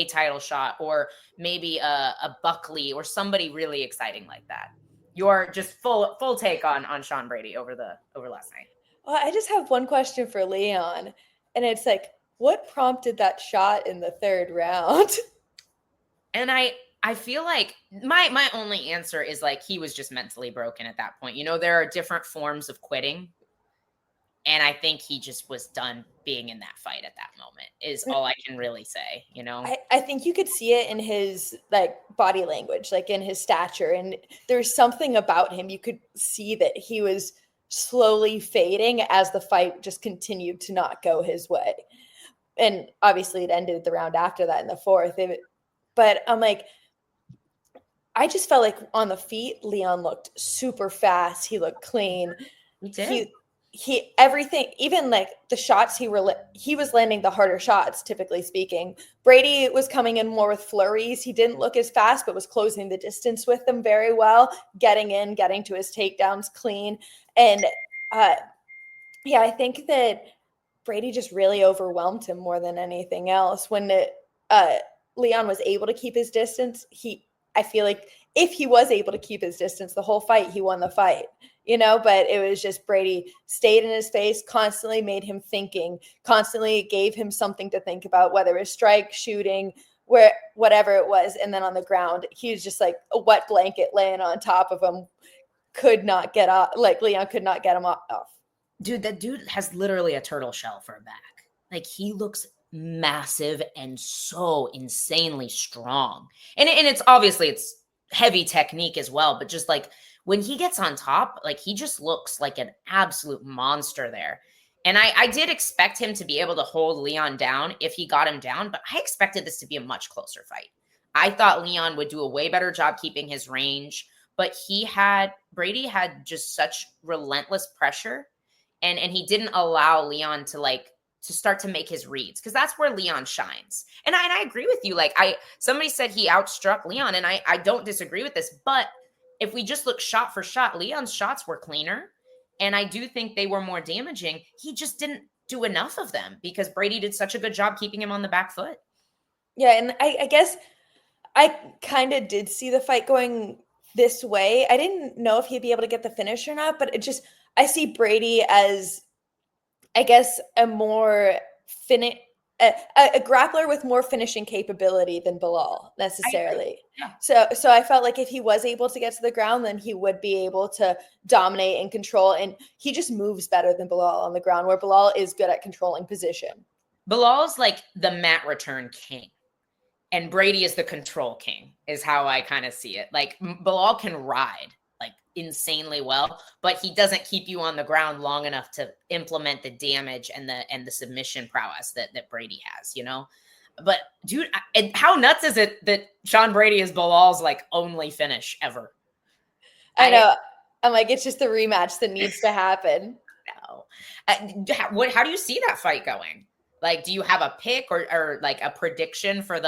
Speaker 2: title shot or maybe a Buckley or somebody really exciting like that. Your just full take on Sean Brady over last night.
Speaker 3: Well, I just have one question for Leon, and it's like, what prompted that shot in the 3rd round?
Speaker 2: And I feel like my only answer is like he was just mentally broken at that point. You know, there are different forms of quitting. And I think he just was done being in that fight at that moment is all I can really say, you know?
Speaker 3: I think you could see it in his like body language, like in his stature. And there's something about him. You could see that he was slowly fading as the fight just continued to not go his way. And obviously it ended the round after that in the 4th. But I'm like, I just felt like on the feet, Leon looked super fast. He looked clean.
Speaker 2: He did.
Speaker 3: He everything, even like the shots he was landing the harder shots, typically speaking. Brady was coming in more with flurries. He didn't look as fast, but was closing the distance with them very well, getting to his takedowns clean. And yeah, I think that Brady just really overwhelmed him more than anything else. When Leon was able to keep his distance, I feel like if he was able to keep his distance the whole fight, he won the fight. You know, but it was just Brady stayed in his face, constantly made him thinking, constantly gave him something to think about, whether it was strike, shooting, whatever it was. And then on the ground, he was just like a wet blanket laying on top of him, could not get off. Like Leon could not get him off.
Speaker 2: Dude, that dude has literally a turtle shell for a back. Like he looks massive and so insanely strong. And it's obviously it's heavy technique as well, but just like when he gets on top, like he just looks like an absolute monster there. And I did expect him to be able to hold Leon down if he got him down, but I expected this to be a much closer fight. I thought Leon would do a way better job keeping his range, but Brady had just such relentless pressure and he didn't allow Leon to start to make his reads because that's where Leon shines. And I agree with you. Like somebody said he outstruck Leon and I don't disagree with this, but if we just look shot for shot, Leon's shots were cleaner. And I do think they were more damaging. He just didn't do enough of them because Brady did such a good job keeping him on the back foot.
Speaker 3: Yeah, and I guess I kind of did see the fight going this way. I didn't know if he'd be able to get the finish or not, but I see Brady as, I guess, a more a grappler with more finishing capability than Bilal necessarily. Yeah. So I felt like if he was able to get to the ground, then he would be able to dominate and control. And he just moves better than Bilal on the ground, where Bilal is good at controlling position.
Speaker 2: Bilal's like the mat return king. And Brady is the control king, is how I kind of see it. Like Bilal can ride like insanely well, but he doesn't keep you on the ground long enough to implement the damage and the submission prowess that Brady has, you know? But dude, how nuts is it that Sean Brady is Bilal's like only finish ever?
Speaker 3: I know. I'm like, it's just the rematch that needs to happen.
Speaker 2: know. How do you see that fight going? Like, do you have a pick or like a prediction for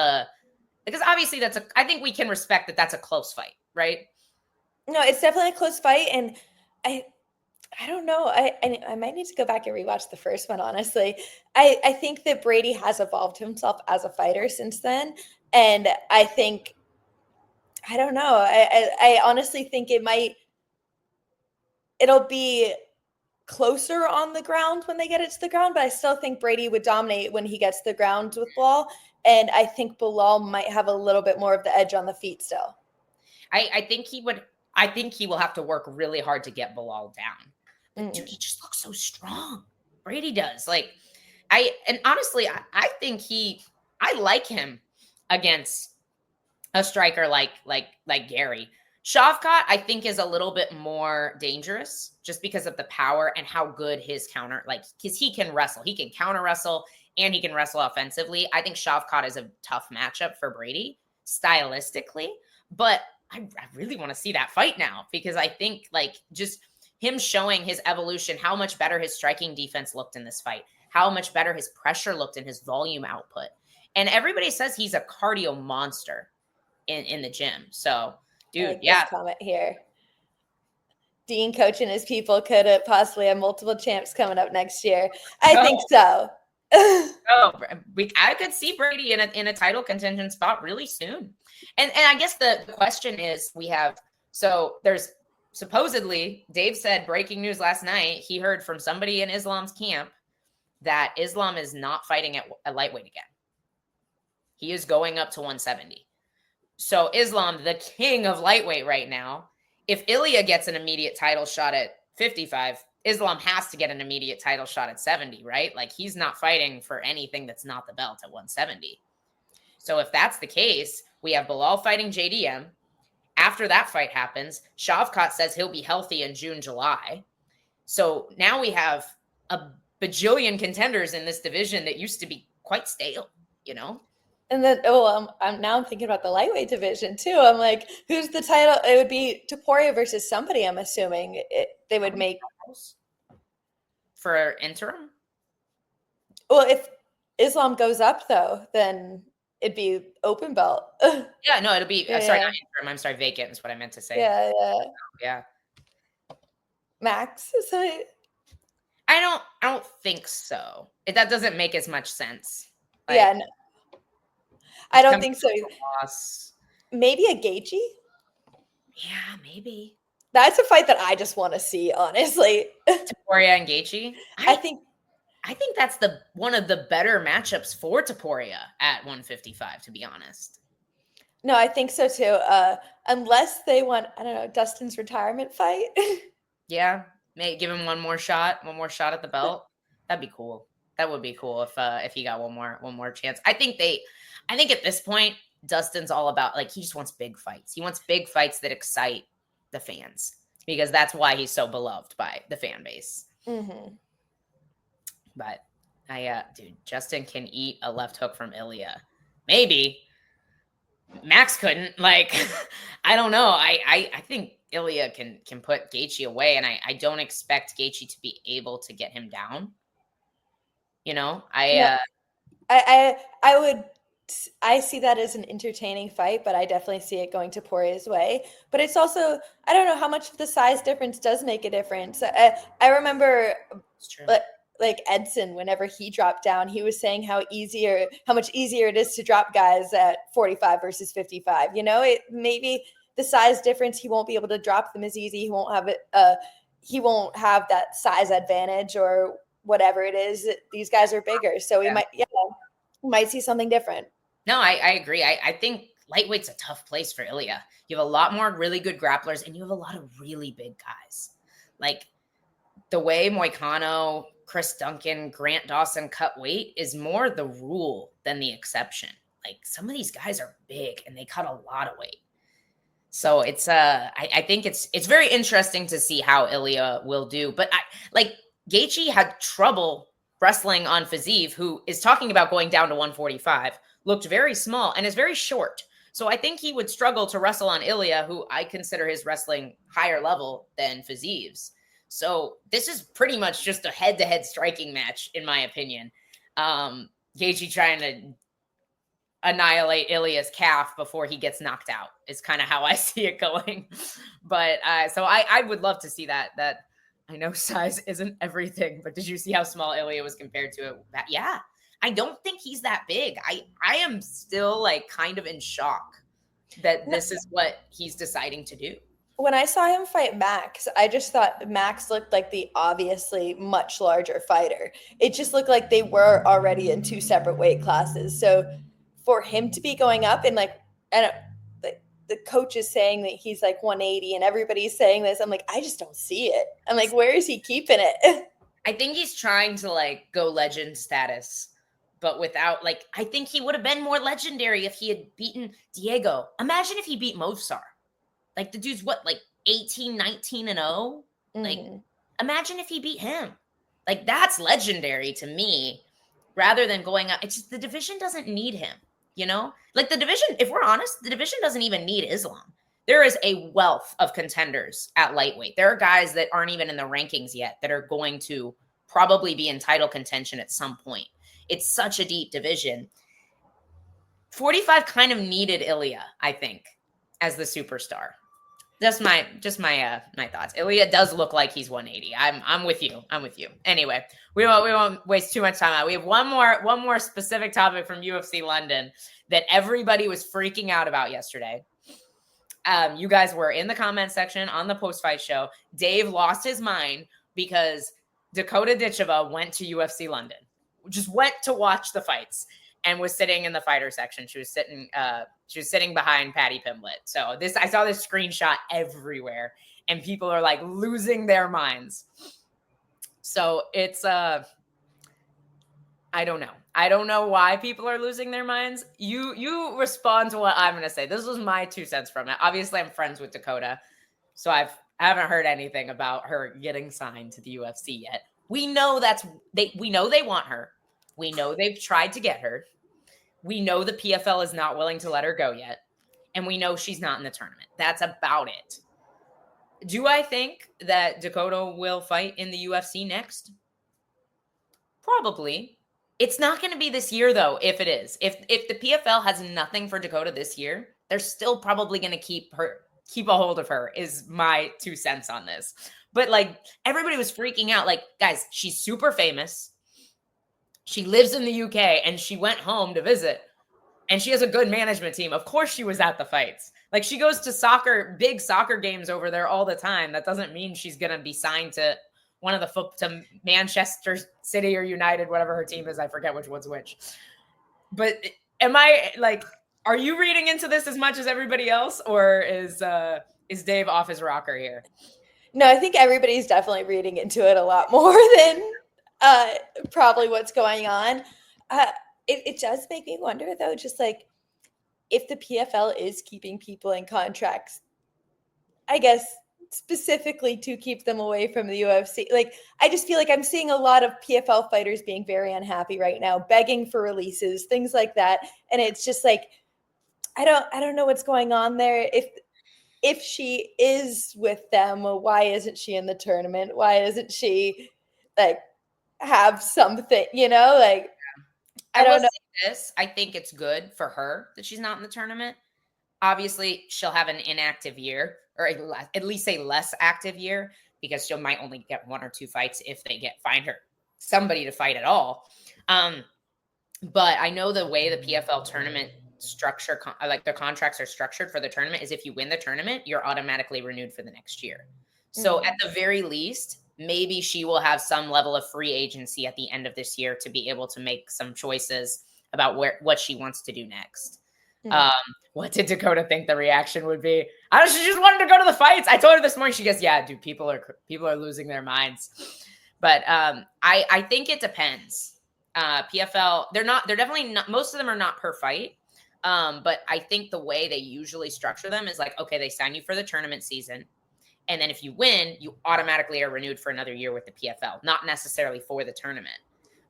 Speaker 2: because obviously I think we can respect that that's a close fight, right?
Speaker 3: No, it's definitely a close fight. And I don't know. I might need to go back and rewatch the first one, honestly. I think that Brady has evolved himself as a fighter since then. And I think, I don't know. I honestly think it'll be closer on the ground when they get it to the ground, but I still think Brady would dominate when he gets to the ground with Bilal. And I think Bilal might have a little bit more of the edge on the feet still.
Speaker 2: I think he would. I think he will have to work really hard to get Bilal down. But dude, he just looks so strong. Brady does. And honestly, I think I like him against a striker like Gary. Shavkat, I think, is a little bit more dangerous just because of the power and how good his counter, because he can wrestle. He can counter wrestle and he can wrestle offensively. I think Shavkat is a tough matchup for Brady stylistically, but I really want to see that fight now because I think just him showing his evolution, how much better his striking defense looked in this fight, how much better his pressure looked in his volume output. And everybody says he's a cardio monster in the gym. So, dude, yeah.
Speaker 3: Comment here. Dean coaching his people could possibly have multiple champs coming up next year. I think so.
Speaker 2: I could see Brady in a title contention spot really soon. And I guess the question is there's supposedly, Dave said, breaking news last night, he heard from somebody in Islam's camp that Islam is not fighting at lightweight again. He is going up to 170. So Islam, the king of lightweight right now, if Ilya gets an immediate title shot at 55, Islam has to get an immediate title shot at 70, right? He's not fighting for anything that's not the belt at 170. So if that's the case, we have Bilal fighting JDM. After that fight happens, Shavkat says he'll be healthy in June, July. So now we have a bajillion contenders in this division that used to be quite stale,
Speaker 3: And then, I'm thinking about the lightweight division too. I'm like, who's the title? It would be Topuria versus somebody. I'm assuming they would make
Speaker 2: for interim.
Speaker 3: Well, if Islam goes up though, then it'd be open belt.
Speaker 2: Yeah, no, it'll be. Sorry, not interim. I'm sorry, vacant is what I meant to say.
Speaker 3: Yeah. Max,
Speaker 2: I don't think so. That doesn't make as much sense.
Speaker 3: No. I don't think so. Maybe a Gaethje?
Speaker 2: Yeah, maybe.
Speaker 3: That's a fight that I just want to see, honestly.
Speaker 2: Topuria and Gaethje?
Speaker 3: I think
Speaker 2: that's one of the better matchups for Topuria at 155, to be honest.
Speaker 3: No, I think so too. Unless they want, I don't know, Dustin's retirement fight.
Speaker 2: Yeah, give him one more shot at the belt. That'd be cool. That would be cool if he got one more chance. I think at this point, Dustin's all about, he just wants big fights. He wants big fights that excite the fans because that's why he's so beloved by the fan base. Mm-hmm. But dude, Justin can eat a left hook from Ilya. Maybe Max couldn't. I don't know. I think Ilya can put Gaethje away, and I don't expect Gaethje to be able to get him down.
Speaker 3: I see that as an entertaining fight, but I definitely see it going Topuria's way. But it's also, I don't know how much of the size difference does make a difference. I remember Edson, whenever he dropped down, he was saying how much easier it is to drop guys at 45 versus 55. Maybe the size difference, he won't be able to drop them as easy. He won't have it. He won't have that size advantage or whatever it is. These guys are bigger, so we might see something different.
Speaker 2: No, I agree. I think lightweight's a tough place for Ilya. You have a lot more really good grapplers, and you have a lot of really big guys. The way Moicano, Chris Duncan, Grant Dawson cut weight is more the rule than the exception. Some of these guys are big, and they cut a lot of weight. So it's I think it's very interesting to see how Ilya will do. But Gaethje had trouble wrestling on Fiziev, who is talking about going down to 145, looked very small and is very short. So I think he would struggle to wrestle on Ilya, who I consider his wrestling higher level than Fiziev's. So this is pretty much just a head-to-head striking match, in my opinion. Gaethje trying to annihilate Ilya's calf before he gets knocked out is kind of how I see it going. But so I would love to see that. That I know size isn't everything, but did you see how small Ilya was compared to it? Yeah, I don't think he's that big. I am still like kind of in shock that this is what he's deciding to do.
Speaker 3: When I saw him fight Max, I just thought Max looked like the obviously much larger fighter. It just looked like they were already in two separate weight classes. So for him to be going up and like, and the coach is saying that he's like 180 and everybody's saying this, I'm like, I just don't see it. I'm like, where is he keeping it?
Speaker 2: I think he's trying to like go legend status, but without like, I think he would have been more legendary if he had beaten Diego. Imagine if he beat Movsar. Like the dude's what, like 18, 19 and 0? Like imagine if he beat him. Like that's legendary to me rather than going up. It's just the division doesn't need him, you know? Like the division, if we're honest, the division doesn't even need Islam. There is a wealth of contenders at lightweight. There are guys that aren't even in the rankings yet that are going to probably be in title contention at some point. It's such a deep division. 45 kind of needed Ilya, I think, as the superstar. That's my thoughts. Ilya does look like he's 180. I'm with you. Anyway, we won't waste too much time out. We have one more specific topic from UFC London that everybody was freaking out about yesterday. You guys were in the comment section on the post-fight show. Dave lost his mind because Dakota Ditcheva went to UFC London, just went to watch the fights and was sitting in the fighter section. She was sitting behind Patty Pimblett. So I saw this screenshot everywhere and people are like losing their minds. So it's, I don't know. I don't know why people are losing their minds. You respond to what I'm going to say. This was my 2 cents from it. Obviously I'm friends with Dakota. So I haven't heard anything about her getting signed to the UFC yet. We know we know they want her. We know they've tried to get her. We know the PFL is not willing to let her go yet. And we know she's not in the tournament. That's about it. Do I think that Dakota will fight in the UFC next? Probably. It's not going to be this year, though, if it is. If the PFL has nothing for Dakota this year, they're still probably going to keep a hold of her, is my 2 cents on this. But, like, everybody was freaking out. Like, guys, she's super famous. She lives in the UK and she went home to visit and she has a good management team. Of course she was at the fights. Like she goes to big soccer games over there all the time. That doesn't mean she's going to be signed to one of to Manchester City or United, whatever her team is. I forget which one's which. But are you reading into this as much as everybody else, or is Dave off his rocker here?
Speaker 3: No, I think everybody's definitely reading into it a lot more than probably what's going on. It does make me wonder though, just like if the PFL is keeping people in contracts, I guess specifically to keep them away from the UFC. Like, I just feel like I'm seeing a lot of PFL fighters being very unhappy right now, begging for releases, things like that. And it's just like, I don't know what's going on there. If she is with them, why isn't she in the tournament? Why isn't she like have something, like, I don't know.
Speaker 2: This, I think it's good for her that she's not in the tournament. Obviously, she'll have an inactive year, or at least a less active year, because she might only get 1 or 2 fights if they find her somebody to fight at all. But I know the way the PFL tournament structure, like the contracts are structured for the tournament, is if you win the tournament, you're automatically renewed for the next year. So at the very least, maybe she will have some level of free agency at the end of this year to be able to make some choices about what she wants to do next. What did Dakota think the reaction would be? She just wanted to go to the fights. I told her this morning, she goes, yeah, dude, people are losing their minds. But I think it depends. PFL, they're definitely not, most of them are not per fight. But I think the way they usually structure them is like, okay, they sign you for the tournament season. And then if you win, you automatically are renewed for another year with the PFL, not necessarily for the tournament.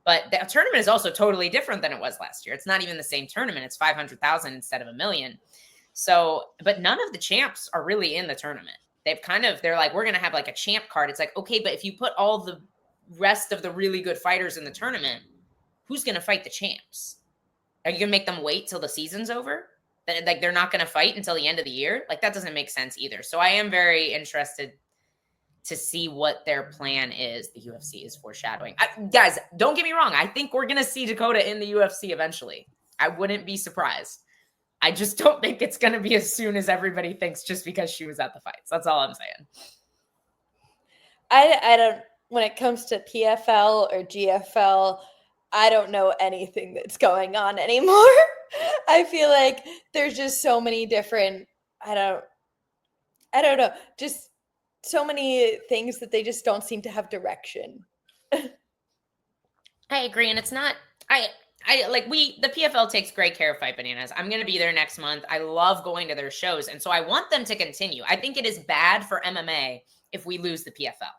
Speaker 2: But the tournament is also totally different than it was last year. It's not even the same tournament. It's 500,000 instead of $1 million. So, but none of the champs are really in the tournament. they're like, we're going to have like a champ card. It's like, okay, but if you put all the rest of the really good fighters in the tournament, who's going to fight the champs? Are you going to make them wait till the season's over? Like they're not going to fight until the end of the year? Like that doesn't make sense either. So I am very interested to see what their plan is. The UFC is foreshadowing. Guys, don't get me wrong. I think we're going to see Dakota in the UFC eventually. I wouldn't be surprised. I just don't think it's going to be as soon as everybody thinks just because she was at the fights. That's all I'm saying.
Speaker 3: I don't, when it comes to PFL or GFL, I don't know anything that's going on anymore. I feel like there's just so many different, I don't know, just so many things that they just don't seem to have direction.
Speaker 2: I agree. And it's not, the PFL takes great care of Fight Bananas. I'm going to be there next month. I love going to their shows. And so I want them to continue. I think it is bad for MMA if we lose the PFL.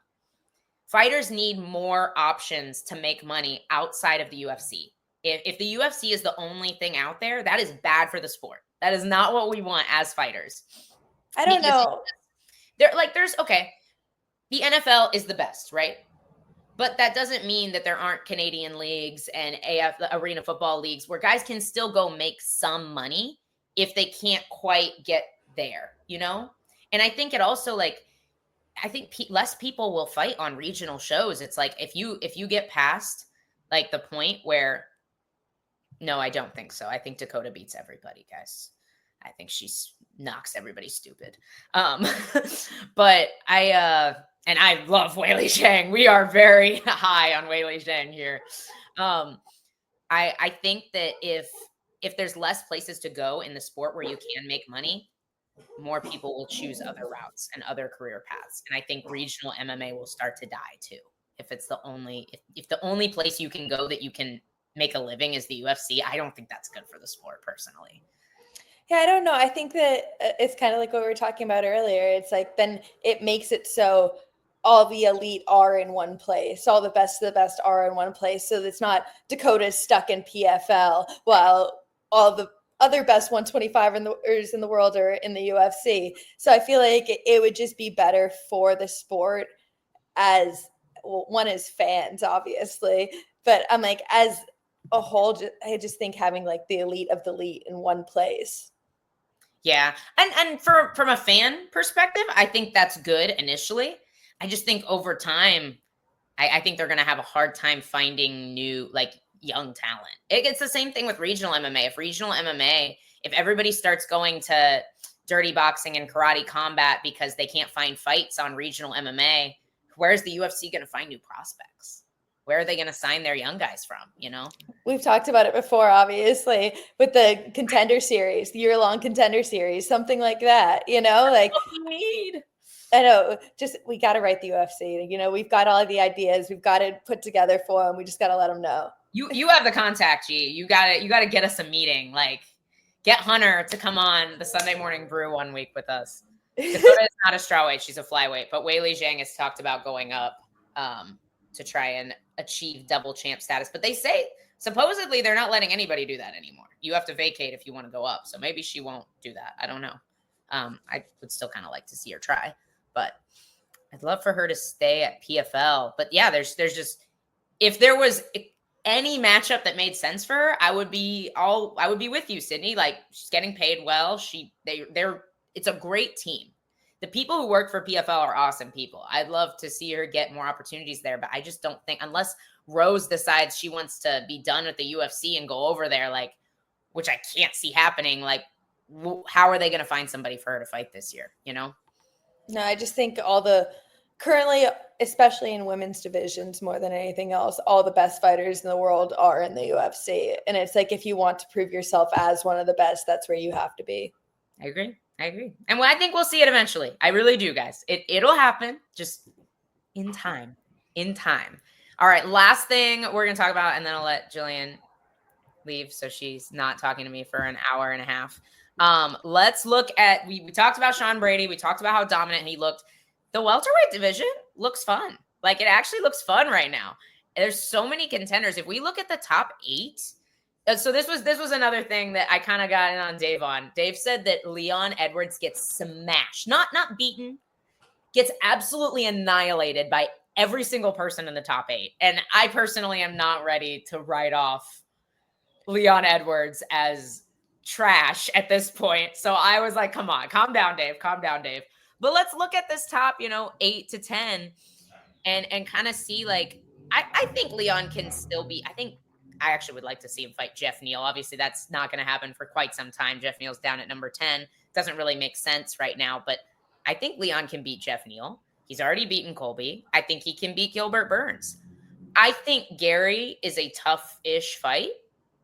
Speaker 2: Fighters need more options to make money outside of the UFC. If the UFC is the only thing out there, that is bad for the sport. That is not what we want as fighters.
Speaker 3: I don't know.
Speaker 2: The NFL is the best, right? But that doesn't mean that there aren't Canadian leagues and arena football leagues where guys can still go make some money if they can't quite get there, you know? And I think it also less people will fight on regional shows. It's like if you get past like the point where, no, I don't think so. I think Dakota beats everybody, guys. I think she knocks everybody stupid. But I love Weili Zhang. We are very high on Weili Zhang here. I think that if there's less places to go in the sport where you can make money, more people will choose other routes and other career paths. And I think regional MMA will start to die too. If it's the only place you can go that you can make a living is the UFC, I don't think that's good for the sport personally.
Speaker 3: Yeah, I don't know. I think that it's kind of like what we were talking about earlier. It's like then it makes it so all the elite are in one place. All the best of the best are in one place. So it's not Dakota's stuck in PFL while all the other best 125ers in the world are in the UFC. So I feel like it would just be better for the sport as one is fans, obviously. But I'm like, as a whole, I just think having like the elite of the elite in one place.
Speaker 2: Yeah. And from a fan perspective, I think that's good initially. I just think over time, I think they're going to have a hard time finding new, like young talent. It's the same thing with regional MMA. If everybody starts going to dirty boxing and karate combat because they can't find fights on regional MMA, where's the UFC going to find new prospects? Where are they going to sign their young guys from? You know, we've
Speaker 3: talked about it before, obviously, with the contender series, the year-long contender series, something like that, you know, like
Speaker 2: what we need.
Speaker 3: I know, just we got to write the UFC. You know, we've got all of the ideas. We've got it put together for them. We just got to let them know.
Speaker 2: You have the contact, G. You got to get us a meeting. Like, get Hunter to come on the Sunday Morning Brew one week with us. Dakota is not a strawweight; she's a flyweight. But Weili Zhang has talked about going up to try and achieve double champ status. But they say supposedly they're not letting anybody do that anymore. You have to vacate if you want to go up. So maybe she won't do that. I don't know. I would still kind of like to see her try. But I'd love for her to stay at PFL. But yeah, there's just, if there was any matchup that made sense for her, I would be with you, Sydney. Like, she's getting paid well. It's a great team. The people who work for PFL are awesome people. I'd love to see her get more opportunities there, but I just don't think, unless Rose decides she wants to be done with the UFC and go over there, like, which I can't see happening, like, how are they going to find somebody for her to fight this year, you know?
Speaker 3: No, I just think currently, especially in women's divisions more than anything else, all the best fighters in the world are in the UFC. And it's like, if you want to prove yourself as one of the best, that's where you have to be.
Speaker 2: I agree. And I think we'll see it eventually. I really do, guys. It'll happen just in time. All right. Last thing we're going to talk about, and then I'll let Gillian leave so she's not talking to me for an hour and a half. Let's look at, we talked about Sean Brady. We talked about how dominant he looked. The welterweight division looks fun. Like, it actually looks fun right now. There's so many contenders. If we look at the top 8, so this was another thing that I kind of got in on Dave on. Dave said that Leon Edwards gets smashed, not beaten, gets absolutely annihilated by every single person in the top 8. And I personally am not ready to write off Leon Edwards as trash at this point. So I was like, come on, calm down, Dave. Calm down, Dave. But let's look at this top, 8 to 10 and kind of see, like, I think Leon can still be, I actually would like to see him fight Jeff Neal. Obviously, that's not going to happen for quite some time. Jeff Neal's down at number 10. Doesn't really make sense right now, but I think Leon can beat Jeff Neal. He's already beaten Colby. I think he can beat Gilbert Burns. I think Gary is a tough-ish fight,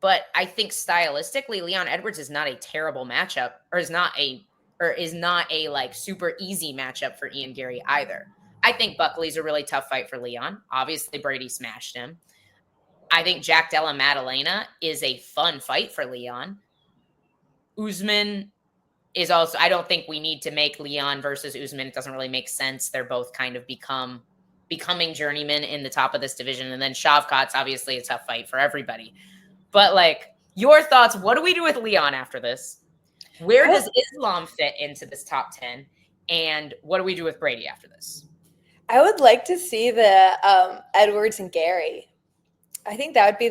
Speaker 2: but I think stylistically, Leon Edwards is not a terrible matchup, or is not a like super easy matchup for Ian Gary either. I think Buckley's a really tough fight for Leon. Obviously, Brady smashed him. I think Jack Della Maddalena is a fun fight for Leon. Usman is also, I don't think we need to make Leon versus Usman. It doesn't really make sense. They're both kind of becoming journeymen in the top of this division. And then Shavkat's obviously a tough fight for everybody. But like, your thoughts, what do we do with Leon after this? Where does Islam fit into this top 10? And what do we do with Brady after this?
Speaker 3: I would like to see the Edwards and Gary. I think that would be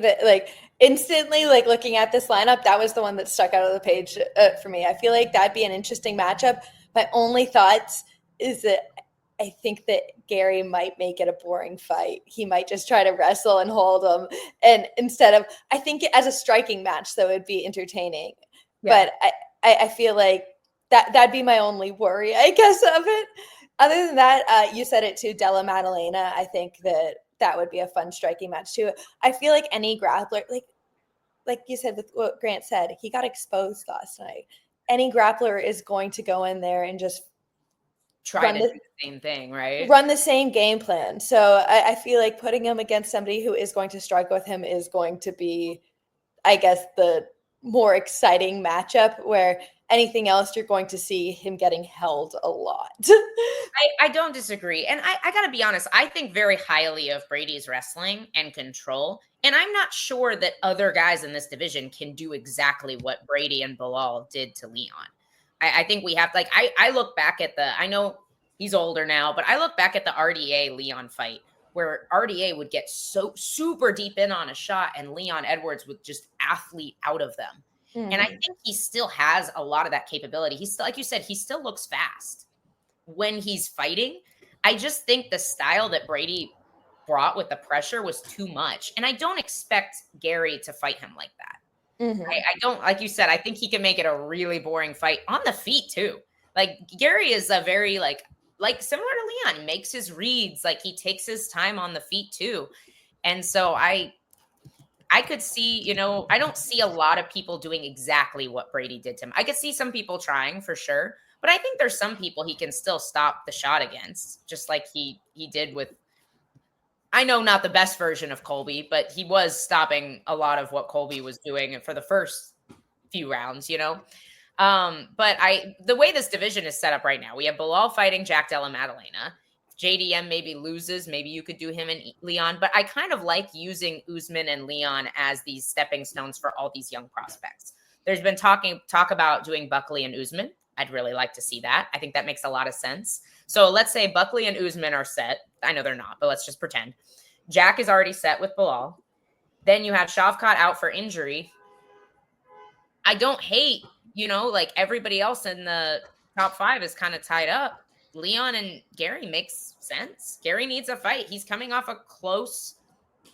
Speaker 3: instantly, looking at this lineup, that was the one that stuck out of the page for me. I feel like that'd be an interesting matchup. My only thoughts is that I think that Gary might make it a boring fight. He might just try to wrestle and hold him. And instead of, I think as a striking match, though, it'd be entertaining. Yeah. But I feel like that'd be my only worry, I guess, of it. Other than that, you said it too, Della Maddalena. I think that would be a fun striking match too. I feel like any grappler, like you said with what Grant said, he got exposed last night. Any grappler is going to go in there and just
Speaker 2: try to do the same thing, right?
Speaker 3: Run the same game plan. So I feel like putting him against somebody who is going to strike with him is going to be, I guess, the more exciting matchup, where anything else you're going to see him getting held a lot.
Speaker 2: I don't disagree. And I got to be honest, I think very highly of Brady's wrestling and control. And I'm not sure that other guys in this division can do exactly what Brady and Bilal did to Leon. I think we have, I look back at I know he's older now, but I look back at the RDA Leon fight where RDA would get so super deep in on a shot and Leon Edwards would just athlete out of them. Mm-hmm. And I think he still has a lot of that capability. He's still, like you said, he still looks fast when he's fighting. I just think the style that Brady brought with the pressure was too much. And I don't expect Gary to fight him like that. Mm-hmm. I don't, like you said, I think he can make it a really boring fight on the feet too. Like Gary is a very like similar to Leon, he makes his reads, like he takes his time on the feet too. And so I could see, I don't see a lot of people doing exactly what Brady did to him. I could see some people trying for sure, but I think there's some people he can still stop the shot against, just like he did with, I know not the best version of Colby, but he was stopping a lot of what Colby was doing for the first few rounds, But the way this division is set up right now, we have Bilal fighting Jack Della Maddalena. JDM maybe loses. Maybe you could do him and Leon, but I kind of like using Usman and Leon as these stepping stones for all these young prospects. There's been talk about doing Buckley and Usman. I'd really like to see that. I think that makes a lot of sense. So let's say Buckley and Usman are set. I know they're not, but let's just pretend. Jack is already set with Bilal. Then you have Shavkat out for injury. I don't hate, everybody else in the top 5 is kind of tied up. Leon and Gary makes sense. Gary needs a fight. He's coming off a close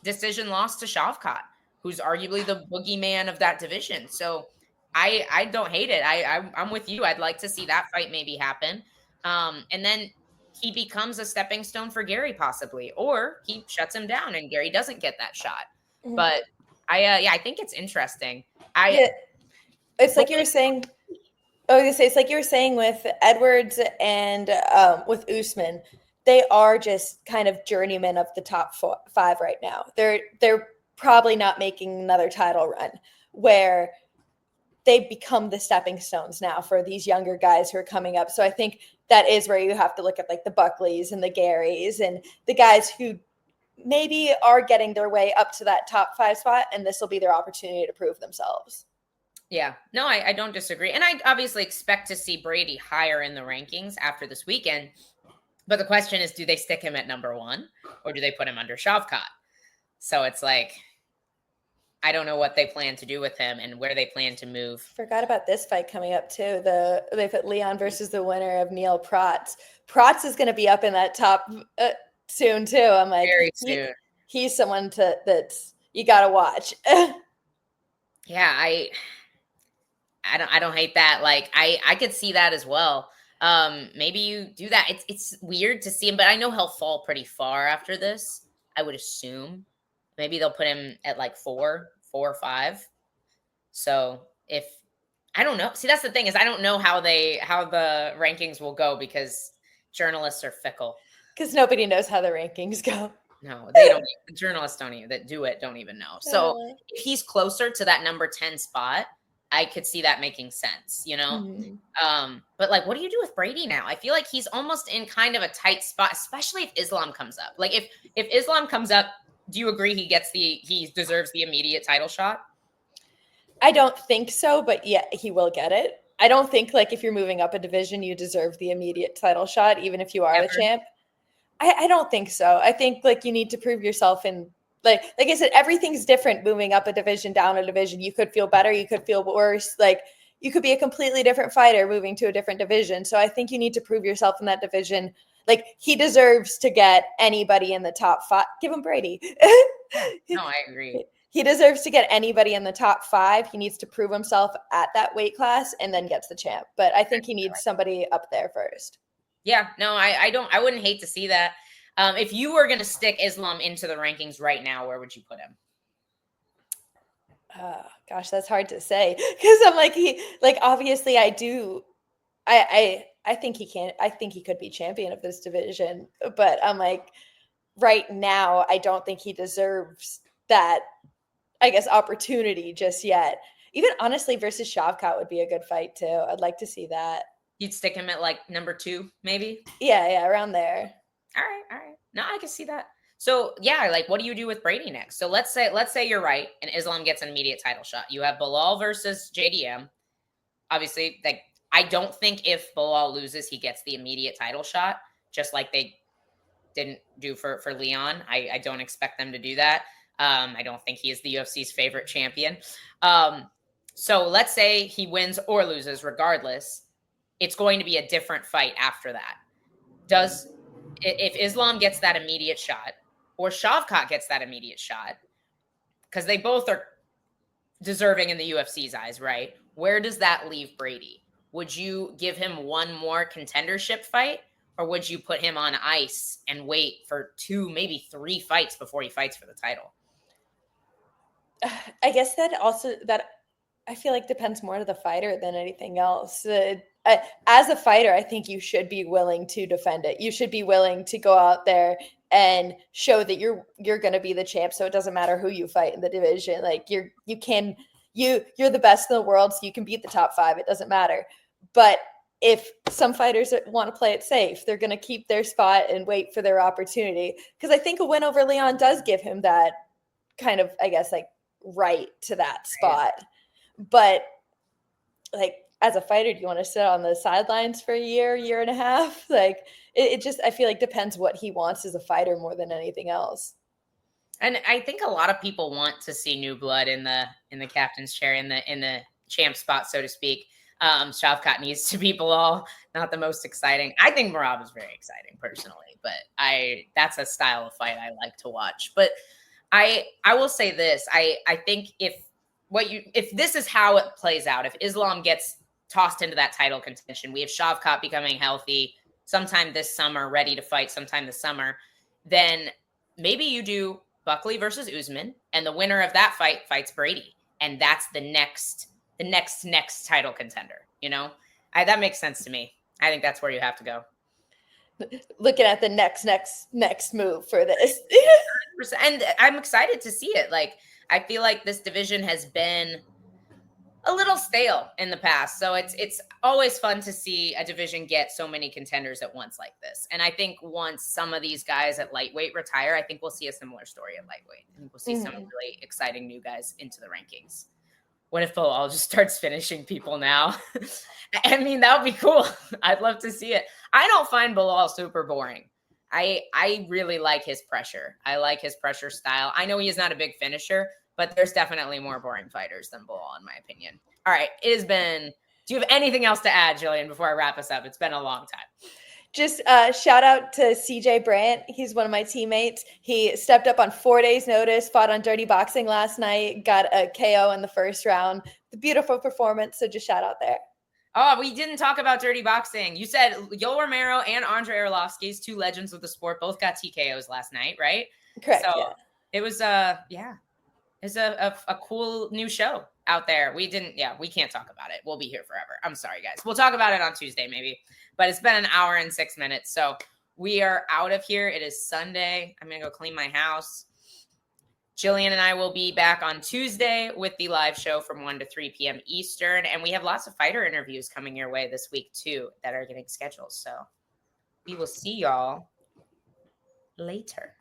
Speaker 2: decision loss to Shavkat, who's arguably the boogeyman of that division. So I don't hate it. I'm with you. I'd like to see that fight maybe happen. And then he becomes a stepping stone for Gary possibly, or he shuts him down and Gary doesn't get that shot. Mm-hmm. But I think it's interesting.
Speaker 3: It's like you were saying. It's like you were saying with Edwards and with Usman, they are just kind of journeymen of the top 5 right now. They're probably not making another title run, where they become the stepping stones now for these younger guys who are coming up. So I think that is where you have to look at the Buckleys and the Garys and the guys who maybe are getting their way up to that top 5 spot, and this will be their opportunity to prove themselves.
Speaker 2: Yeah, no, I don't disagree. And I obviously expect to see Brady higher in the rankings after this weekend, But the question is, do they stick him at number 1 or do they put him under Shavkat? So it's like, I don't know what they plan to do with him and where they plan to move.
Speaker 3: Forgot about this fight coming up too. They put Leon versus the winner of Neil Protz. Protz is going to be up in that top soon too. I'm like,
Speaker 2: very soon.
Speaker 3: He's someone that's you got to watch.
Speaker 2: Yeah, I don't hate that. Like I could see that as well. Maybe you do that. It's weird to see him, but I know he'll fall pretty far after this. I would assume maybe they'll put him at like 4 or 5. So if I don't know, see, that's the thing is I don't know how the rankings will go because journalists are fickle.
Speaker 3: Because nobody knows how the rankings go.
Speaker 2: No, they don't. The journalists don't even know. So if he's closer to that number 10 spot, I could see that making sense, you know? Mm-hmm. But like, what do you do with Brady now? I feel like he's almost in kind of a tight spot, especially if Islam comes up. Like if Islam comes up, do you agree he deserves the immediate title shot?
Speaker 3: I don't think so, but yeah, he will get it. I don't think like if you're moving up a division, you deserve the immediate title shot, even if you are the champ. I don't think so. I think like you need to prove yourself in like I said, everything's different moving up a division, down a division. You could feel better, you could feel worse. Like you could be a completely different fighter moving to a different division. So I think you need to prove yourself in that division. Like he deserves to get anybody in the top 5. Give him Brady.
Speaker 2: No, I agree.
Speaker 3: He deserves to get anybody in the top 5. He needs to prove himself at that weight class and then gets the champ. But I think he needs somebody up there first.
Speaker 2: Yeah, no, I wouldn't hate to see that. If you were going to stick Islam into the rankings right now, where would you put him?
Speaker 3: Gosh, that's hard to say because I'm like, obviously I do. I think he can. I think he could be champion of this division, but I'm like, right now, I don't think he deserves that, I guess, opportunity just yet. Even honestly, versus Shavkat would be a good fight too. I'd like to see that.
Speaker 2: You'd stick him at like number 2, maybe?
Speaker 3: Yeah, around there.
Speaker 2: All right. No, I can see that. So yeah, like what do you do with Brady next? So let's say you're right and Islam gets an immediate title shot. You have Bilal versus JDM. Obviously, like I don't think if Bilal loses, he gets the immediate title shot, just like they didn't do for Leon. I don't expect them to do that. I don't think he is the UFC's favorite champion. So let's say he wins or loses regardless. It's going to be a different fight after that. If Islam gets that immediate shot or Shavkat gets that immediate shot, because they both are deserving in the UFC's eyes, right? Where does that leave Brady? Would you give him one more contendership fight or would you put him on ice and wait for 2, maybe 3 fights before he fights for the title?
Speaker 3: I guess that I feel like depends more to the fighter than anything else. As a fighter, I think you should be willing to defend it. You should be willing to go out there and show that you're going to be the champ. So it doesn't matter who you fight in the division. Like you're the best in the world, so you can beat the top 5. It doesn't matter. But if some fighters want to play it safe, they're going to keep their spot and wait for their opportunity. Because I think a win over Leon does give him that kind of, I guess, like right to that spot. But like as a fighter, do you want to sit on the sidelines for a year and a half? Like it just, I feel like depends what he wants as a fighter more than anything else.
Speaker 2: And I think a lot of people want to see new blood in the captain's chair, in the champ spot, so to speak. Shavkat needs to be Bilal, not the most exciting. I think Merab is very exciting personally, but that's a style of fight I like to watch. But I will say this. I think if this is how it plays out, if Islam gets tossed into that title contention, we have Shavkat becoming healthy sometime this summer, ready to fight sometime this summer, then maybe you do Buckley versus Usman, and the winner of that fight fights Brady. And that's the next title contender, you know? That makes sense to me. I think that's where you have to go.
Speaker 3: Looking at the next move for this.
Speaker 2: And I'm excited to see it. Like, I feel like this division has been a little stale in the past. So it's always fun to see a division get so many contenders at once like this. And I think once some of these guys at lightweight retire, I think we'll see a similar story at lightweight. And we'll see some really exciting new guys into the rankings. What if Bilal just starts finishing people now? I mean, that would be cool. I'd love to see it. I don't find Bilal super boring. I really like his pressure. I like his pressure style. I know he is not a big finisher, but there's definitely more boring fighters than Bilal, in my opinion. All right. It has been, do you have anything else to add, Gillian, before I wrap us up? It's been a long time.
Speaker 3: Just shout out to CJ Brandt. He's one of my teammates. He stepped up on 4 days' notice, fought on Dirty Boxing last night, got a KO in the first round. The beautiful performance. So just shout out there.
Speaker 2: Oh, we didn't talk about Dirty Boxing. You said Yoel Romero and Andre Arlovsky's, 2 legends of the sport, both got TKOs last night, right?
Speaker 3: Correct.
Speaker 2: So
Speaker 3: yeah.
Speaker 2: It was it's a cool new show out there. We can't talk about it. We'll be here forever. I'm sorry, guys. We'll talk about it on Tuesday, maybe. But it's been an hour and 6 minutes. So we are out of here. It is Sunday. I'm going to go clean my house. Gillian and I will be back on Tuesday with the live show from 1 to 3 p.m. Eastern. And we have lots of fighter interviews coming your way this week, too, that are getting scheduled. So we will see y'all later.